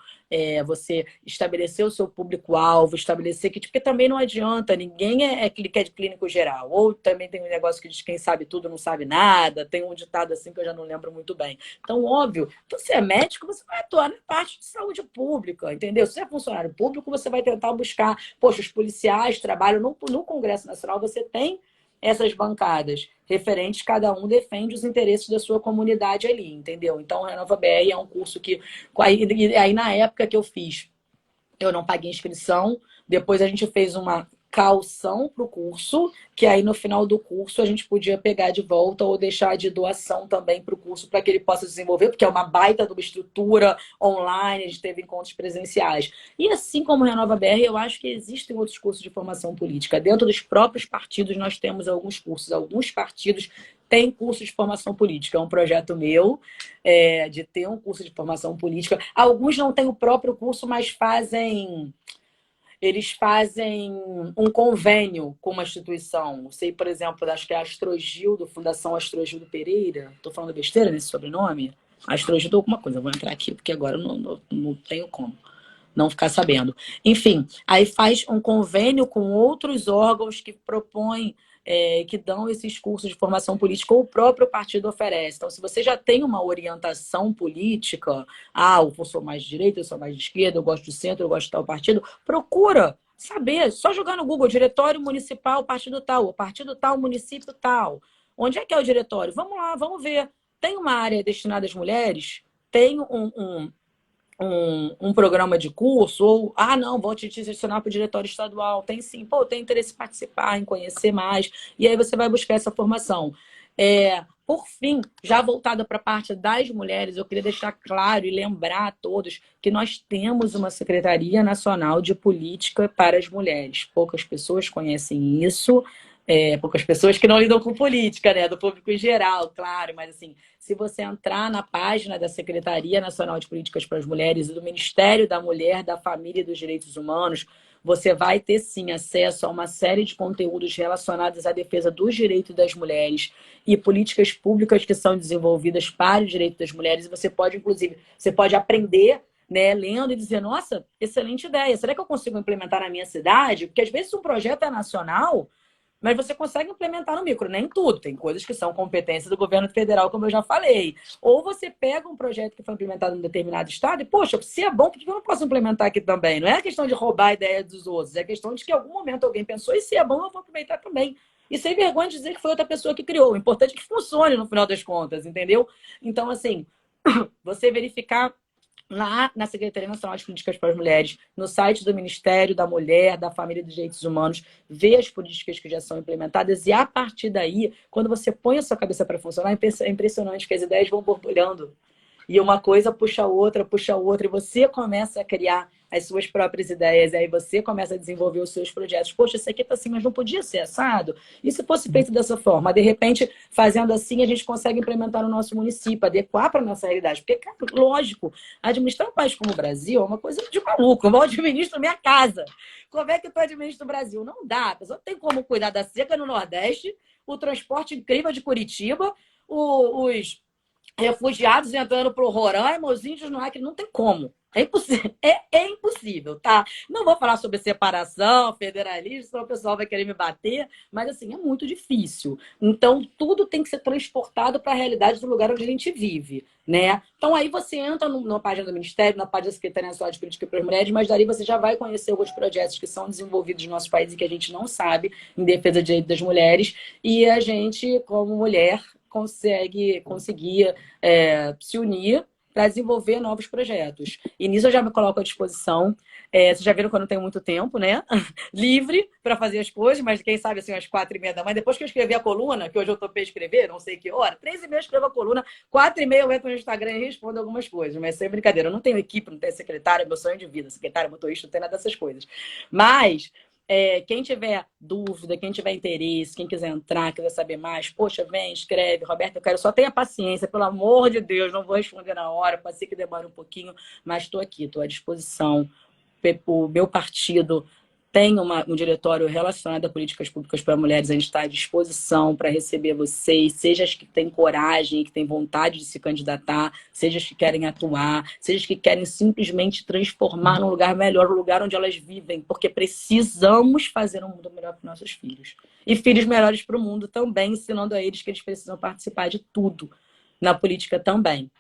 você estabelecer o seu público-alvo, estabelecer porque também não adianta, ninguém é de clínico geral, ou também tem um negócio que diz quem sabe tudo não sabe nada, tem um ditado assim que eu já não lembro muito bem. Então, óbvio, você é médico, você vai atuar na parte de saúde pública, entendeu? Se você é funcionário público, você vai tentar buscar, poxa, os policiais trabalham no Congresso Nacional, você tem essas bancadas referentes, cada um defende os interesses da sua comunidade ali, entendeu? Então, o Renova BR é um curso que... Aí, na época que eu fiz, eu não paguei inscrição, depois a gente fez uma caução para o curso, que aí no final do curso a gente podia pegar de volta ou deixar de doação também para o curso, para que ele possa desenvolver, porque é uma baita de uma estrutura online, a gente teve encontros presenciais. E assim como o Renova BR, eu acho que existem outros cursos de formação política. Dentro dos próprios partidos nós temos alguns cursos, alguns partidos têm curso de formação política. É um projeto meu, de ter um curso de formação política. Alguns não têm o próprio curso, mas eles fazem um convênio com uma instituição. Eu sei, por exemplo, acho que é a Astrogildo, Fundação Astrogildo Pereira. Estou falando besteira nesse sobrenome? Astrogildo alguma coisa. Eu vou entrar aqui, porque agora eu não tenho como não ficar sabendo. Enfim, aí faz um convênio com outros órgãos que propõem, que dão esses cursos de formação política, ou o próprio partido oferece. Então, se você já tem uma orientação política, eu sou mais de direita, eu sou mais de esquerda, eu gosto do centro, eu gosto de tal partido, procura saber, só jogar no Google, diretório municipal, partido tal, município tal. Onde é que é o diretório? Vamos lá, vamos ver. Tem uma área destinada às mulheres? Tem um programa de curso, ou, não, vou te direcionar para o diretório estadual. Tem sim, tem interesse em participar, em conhecer mais, e aí você vai buscar essa formação. Por fim, já voltada para a parte das mulheres, eu queria deixar claro e lembrar a todos que nós temos uma Secretaria Nacional de Política para as Mulheres. Poucas pessoas conhecem isso, poucas pessoas que não lidam com política, né? Do público em geral, claro, mas assim, se você entrar na página da Secretaria Nacional de Políticas para as Mulheres e do Ministério da Mulher, da Família e dos Direitos Humanos, você vai ter, sim, acesso a uma série de conteúdos relacionados à defesa dos direitos das mulheres e políticas públicas que são desenvolvidas para o direito das mulheres. E você pode, inclusive, você pode aprender, né, lendo e dizer, nossa, excelente ideia, será que eu consigo implementar na minha cidade? Porque às vezes um projeto é nacional, mas você consegue implementar no micro, nem tudo. Tem coisas que são competência do governo federal, como eu já falei. Ou você pega um projeto que foi implementado em um determinado estado e, poxa, se é bom, por que eu não posso implementar aqui também? Não é questão de roubar a ideia dos outros, é questão de que em algum momento alguém pensou, e se é bom, eu vou aproveitar também. E sem vergonha de dizer que foi outra pessoa que criou. O importante é que funcione no final das contas, entendeu? Então, assim, você verificar lá na Secretaria Nacional de Políticas para as Mulheres, no site do Ministério da Mulher, da Família e dos Direitos Humanos, ver as políticas que já são implementadas e, a partir daí, quando você põe a sua cabeça para funcionar, é impressionante que as ideias vão borbulhando. E uma coisa puxa a outra, e você começa a criar as suas próprias ideias, e aí você começa a desenvolver os seus projetos. Poxa, isso aqui tá assim, mas não podia ser assado? E se fosse feito dessa forma? De repente, fazendo assim, a gente consegue implementar no nosso município, adequar para a nossa realidade. Porque, cara, lógico, administrar um país como o Brasil é uma coisa de maluco. Eu vou administrar minha casa. Como é que tu administra o Brasil? Não dá. A pessoa tem como cuidar da seca no Nordeste, o transporte incrível de Curitiba, os refugiados entrando para o Roraima, os índios no Acre, não tem como. É impossível, é impossível, tá? Não vou falar sobre separação, federalismo, senão o pessoal vai querer me bater, mas assim, é muito difícil. Então, tudo tem que ser transportado para a realidade do lugar onde a gente vive, né? Então, aí você entra na página do Ministério, na página da Secretaria Nacional de Política para as Mulheres, mas dali você já vai conhecer alguns projetos que são desenvolvidos no nosso país e que a gente não sabe em defesa de direitos das mulheres, e a gente, como mulher, conseguir se unir para desenvolver novos projetos. E nisso eu já me coloco à disposição. Vocês já viram que eu não tenho muito tempo, né? Livre para fazer as coisas, mas quem sabe assim, às 4h30 da manhã, depois que eu escrevi a coluna, que hoje eu topei escrever, não sei que hora, 3h30 eu escrevo a coluna, 4h30 eu entro no Instagram e respondo algumas coisas, mas sem brincadeira, eu não tenho equipe, não tenho secretária, meu sonho de vida, secretária, motorista, não tem nada dessas coisas. Mas quem tiver dúvida, quem tiver interesse, quem quiser entrar, quiser saber mais, poxa, vem, escreve, Roberta, eu quero, só tenha paciência, pelo amor de Deus, não vou responder na hora, pode ser que demore um pouquinho, mas estou aqui, estou à disposição. O meu partido tem um diretório relacionado a políticas públicas para mulheres, a gente está à disposição para receber vocês, seja as que têm coragem, que têm vontade de se candidatar, seja as que querem atuar, seja as que querem simplesmente transformar num lugar melhor, o lugar onde elas vivem, porque precisamos fazer um mundo melhor para os nossos filhos. E filhos melhores para o mundo também, ensinando a eles que eles precisam participar de tudo, na política também.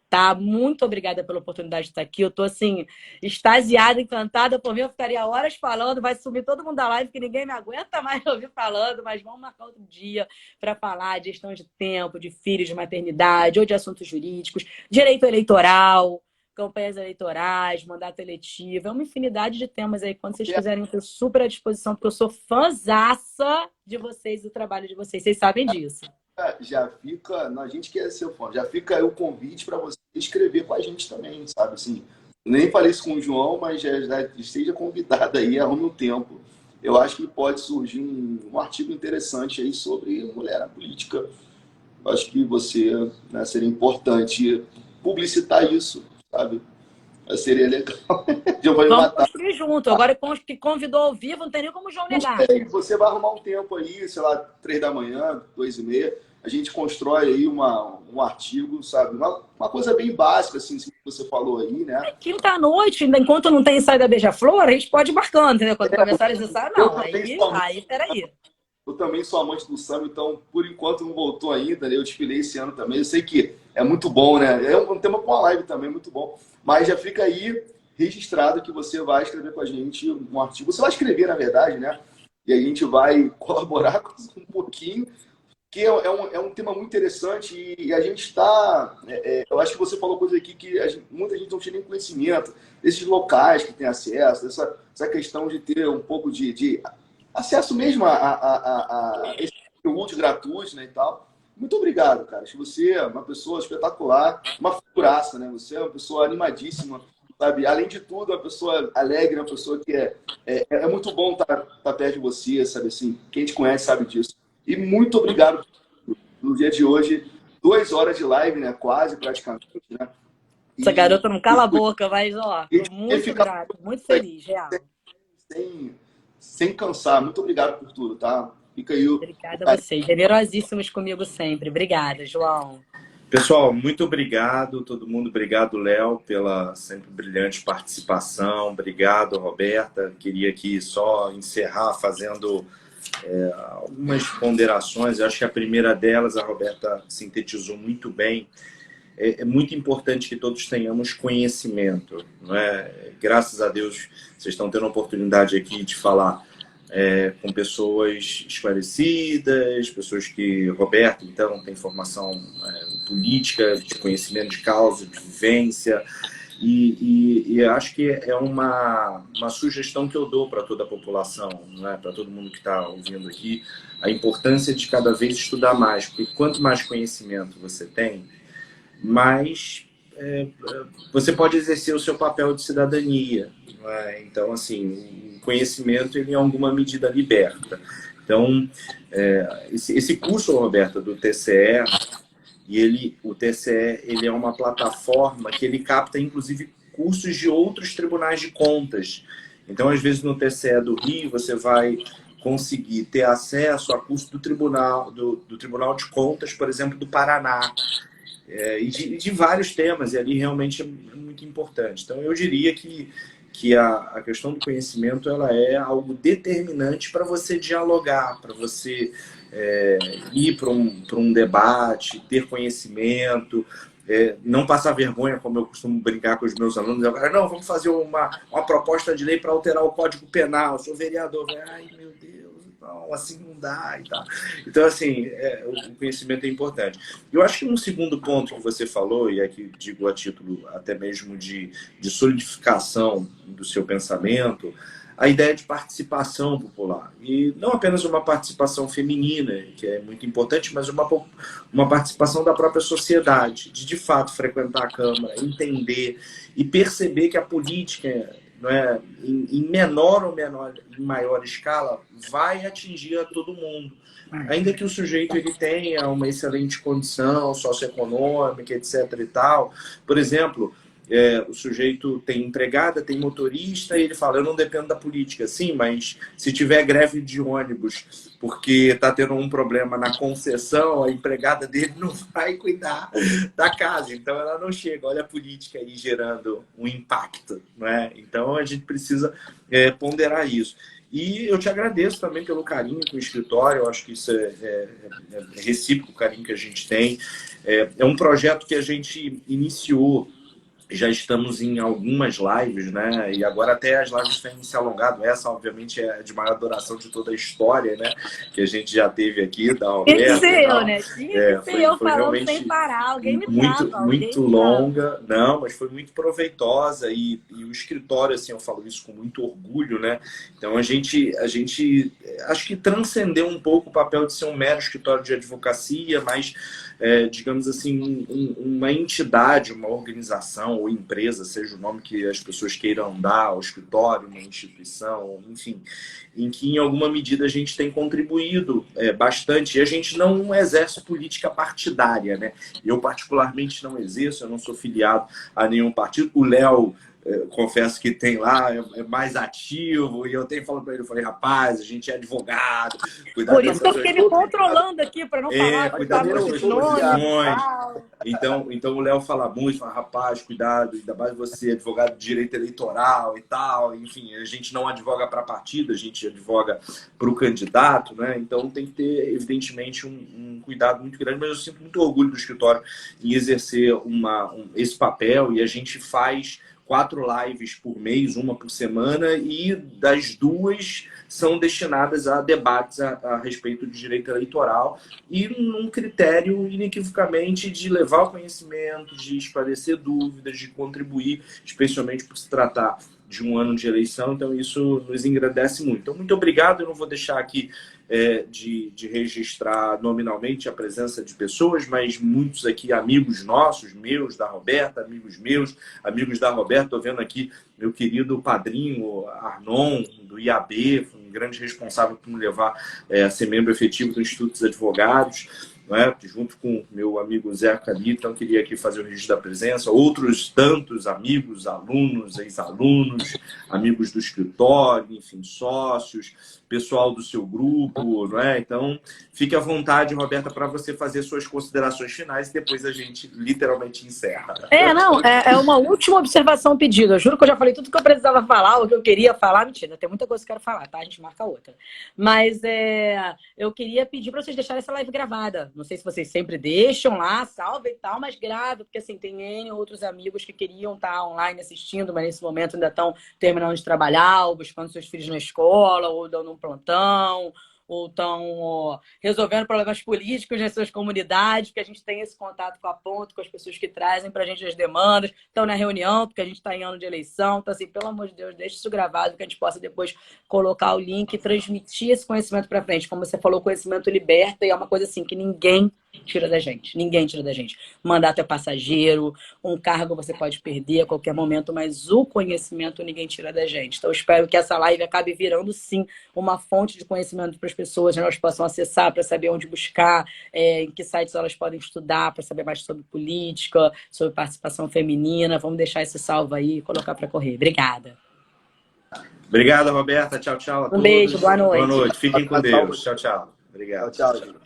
Tá? Muito obrigada pela oportunidade de estar aqui. Eu tô assim, extasiada, encantada. Por mim, eu ficaria horas falando, vai sumir todo mundo da live, que ninguém me aguenta mais ouvir falando, mas vamos marcar outro dia para falar de gestão de tempo, de filhos, de maternidade, ou de assuntos jurídicos, direito eleitoral, campanhas eleitorais, mandato eletivo. É uma infinidade de temas aí. Quando vocês quiserem, eu estou super à disposição, porque eu sou fãzaça de vocês, do trabalho de vocês. Vocês sabem disso. Já fica, a gente quer ser fã, já fica aí o convite para você escrever com a gente também, sabe? Assim, nem falei isso com o João, mas já esteja convidado aí, arrume um tempo. Eu acho que pode surgir um artigo interessante aí sobre mulher na política. Eu acho que seria importante publicitar isso, sabe? Seria legal. Vamos construir junto. Agora que convidou ao vivo, não tem nem como o João negar. Você vai arrumar um tempo aí, sei lá, 3 da manhã, 2h30. A gente constrói aí um artigo, sabe? Uma coisa bem básica, assim, que você falou aí, né? Quinta-noite, enquanto não tem ensaio da Beija-Flor, a gente pode ir marcando, entendeu? Quando começar esse ensaio, não. Aí, peraí. Eu também sou amante do samba, então, por enquanto, não voltou ainda, né? Eu desfilei esse ano também. Eu sei que é muito bom, né? É um tema com a live também, muito bom. Mas já fica aí registrado que você vai escrever com a gente um artigo. Você vai escrever, na verdade, né? E a gente vai colaborar com um pouquinho, que é um tema muito interessante e a gente está... eu acho que você falou coisa aqui que muita gente não tinha nem conhecimento desses locais que têm acesso, essa questão de ter um pouco de acesso mesmo a esse conteúdo gratuito, né, e tal. Muito obrigado, cara. Acho que você é uma pessoa espetacular, uma figuraça, né? Você é uma pessoa animadíssima, sabe? Além de tudo, uma pessoa alegre, uma pessoa que é muito bom estar perto de você, sabe? Assim, quem te conhece sabe disso. E muito obrigado no dia de hoje. 2 horas de live, né? Quase, praticamente, né? Essa garota não cala a boca, mas, ó, tô muito grato, muito feliz, real. sem cansar. Muito obrigado por tudo, tá? Fica aí Obrigada a vocês. Generosíssimos comigo sempre. Obrigada, João. Pessoal, muito obrigado, todo mundo. Obrigado, Léo, pela sempre brilhante participação. Obrigado, Roberta. Queria aqui só encerrar fazendo algumas ponderações. Eu acho que a primeira delas, a Roberta sintetizou muito bem. É muito importante que todos tenhamos conhecimento, não é? Graças a Deus, vocês estão tendo a oportunidade aqui de falar com pessoas esclarecidas, pessoas que, Roberto, então, tem formação política, de conhecimento de causa, de vivência, e acho que é uma sugestão que eu dou para toda a população, não é? Para todo mundo que está ouvindo aqui, a importância de cada vez estudar mais, porque quanto mais conhecimento você tem, mais você pode exercer o seu papel de cidadania. Não é? Então, assim, o conhecimento, ele, em alguma medida, liberta. Então, esse curso, Roberta, do TCE, o TCE ele é uma plataforma que ele capta, inclusive, cursos de outros tribunais de contas. Então, às vezes, no TCE do Rio, você vai conseguir ter acesso a curso do Tribunal de Contas, por exemplo, do Paraná. E de vários temas, e ali realmente é muito importante. Então, eu diria que a questão do conhecimento, ela é algo determinante para você dialogar, para você ir para um debate, ter conhecimento, não passar vergonha, como eu costumo brincar com os meus alunos. Agora, não, vamos fazer uma proposta de lei para alterar o Código Penal, sou vereador. Ai, meu Deus, não, assim não dá e tal. Então, assim, o conhecimento é importante. Eu acho que um segundo ponto que você falou, e aqui digo a título até mesmo de solidificação do seu pensamento, a ideia de participação popular. E não apenas uma participação feminina, que é muito importante, mas uma participação da própria sociedade, de fato frequentar a Câmara, entender e perceber que a política, não é, em menor ou em maior escala, vai atingir a todo mundo. Ainda que o sujeito ele tenha uma excelente condição socioeconômica, etc. e tal. Por exemplo, o sujeito tem empregada, tem motorista, e ele fala, eu não dependo da política. Sim, mas se tiver greve de ônibus porque está tendo um problema na concessão, a empregada dele não vai cuidar da casa. Então, ela não chega. Olha a política aí gerando um impacto. Não é? Então, a gente precisa ponderar isso. E eu te agradeço também pelo carinho com o escritório. Eu acho que isso é recíproco, o carinho que a gente tem. É um projeto que a gente iniciou. Já estamos em algumas lives, né? E agora até as lives têm se alongado. Essa, obviamente, é de maior duração de toda a história, né? Que a gente já teve aqui, da Roberta. Tinha que ser eu, né? Tinha que ser eu falando sem parar. Alguém me trava. Muito longa. Não, mas foi muito proveitosa. E o escritório, assim, eu falo isso com muito orgulho, né? Então, a gente acho que transcendeu um pouco o papel de ser um mero escritório de advocacia, mas... digamos assim, uma entidade, uma organização ou empresa, seja o nome que as pessoas queiram dar ao escritório, uma instituição, enfim, em que em alguma medida a gente tem contribuído bastante, e a gente não exerce política partidária, né? Eu particularmente não exerço, eu não sou filiado a nenhum partido. O Léo, confesso que tem lá, é mais ativo, e eu tenho falado para ele, eu falei, rapaz, a gente é advogado, cuidado. Por isso que eu fiquei me controlando aqui para não falar, cuidado com os as nomes. Então o Léo fala muito, fala, rapaz, cuidado, ainda mais você, advogado de direito eleitoral e tal, enfim, a gente não advoga para partido, a gente advoga para o candidato, né? Então tem que ter, evidentemente, um cuidado muito grande, mas eu sinto muito orgulho do escritório em exercer esse papel, e a gente faz 4 lives por mês, uma por semana, e das 2 são destinadas a debates a respeito de direito eleitoral, e num critério inequivocamente de levar o conhecimento, de esclarecer dúvidas, de contribuir, especialmente por se tratar de um ano de eleição. Então isso nos engrandece muito. Então, muito obrigado. Eu não vou deixar aqui de registrar nominalmente a presença de pessoas, mas muitos aqui amigos nossos, meus, da Roberta, amigos meus, amigos da Roberta. Estou vendo aqui meu querido padrinho Arnon, do IAB, foi um grande responsável por me levar a ser membro efetivo do Instituto dos Advogados. não é? Junto com meu amigo Zé ali, então queria aqui fazer o registro da presença, outros tantos amigos, alunos, ex-alunos, amigos do escritório, enfim, sócios, pessoal do seu grupo, não é? Então, fique à vontade, Roberta, para você fazer suas considerações finais e depois a gente literalmente encerra. Não, é uma última observação pedida. Eu juro que eu já falei tudo que eu precisava falar, o que eu queria falar. Mentira, tem muita coisa que eu quero falar, tá? A gente marca outra. Mas eu queria pedir para vocês deixarem essa live gravada. Não sei se vocês sempre deixam lá, salve e tal, mas grave, porque assim, tem N outros amigos que queriam estar online assistindo, mas nesse momento ainda estão terminando de trabalhar, ou buscando seus filhos na escola, ou dando um plantão, ou estão resolvendo problemas políticos nas suas comunidades, porque a gente tem esse contato com a ponta, com as pessoas que trazem para a gente as demandas, estão na reunião, porque a gente está em ano de eleição. Então, assim, pelo amor de Deus, deixe isso gravado, que a gente possa depois colocar o link e transmitir esse conhecimento para frente. Como você falou, o conhecimento liberta e é uma coisa assim que ninguém tira da gente. Ninguém tira da gente. Mandato é passageiro, um cargo você pode perder a qualquer momento, mas o conhecimento ninguém tira da gente. Então, eu espero que essa live acabe virando, sim, uma fonte de conhecimento para as pessoas, elas possam acessar para saber onde buscar, em que sites elas podem estudar, para saber mais sobre política, sobre participação feminina. Vamos deixar esse salvo aí e colocar para correr. Obrigada. Obrigado, Roberta. Tchau, tchau a todos. Um beijo, boa noite. Boa noite. Fiquem com Deus. Tchau, tchau. Obrigado. Tchau, tchau, gente.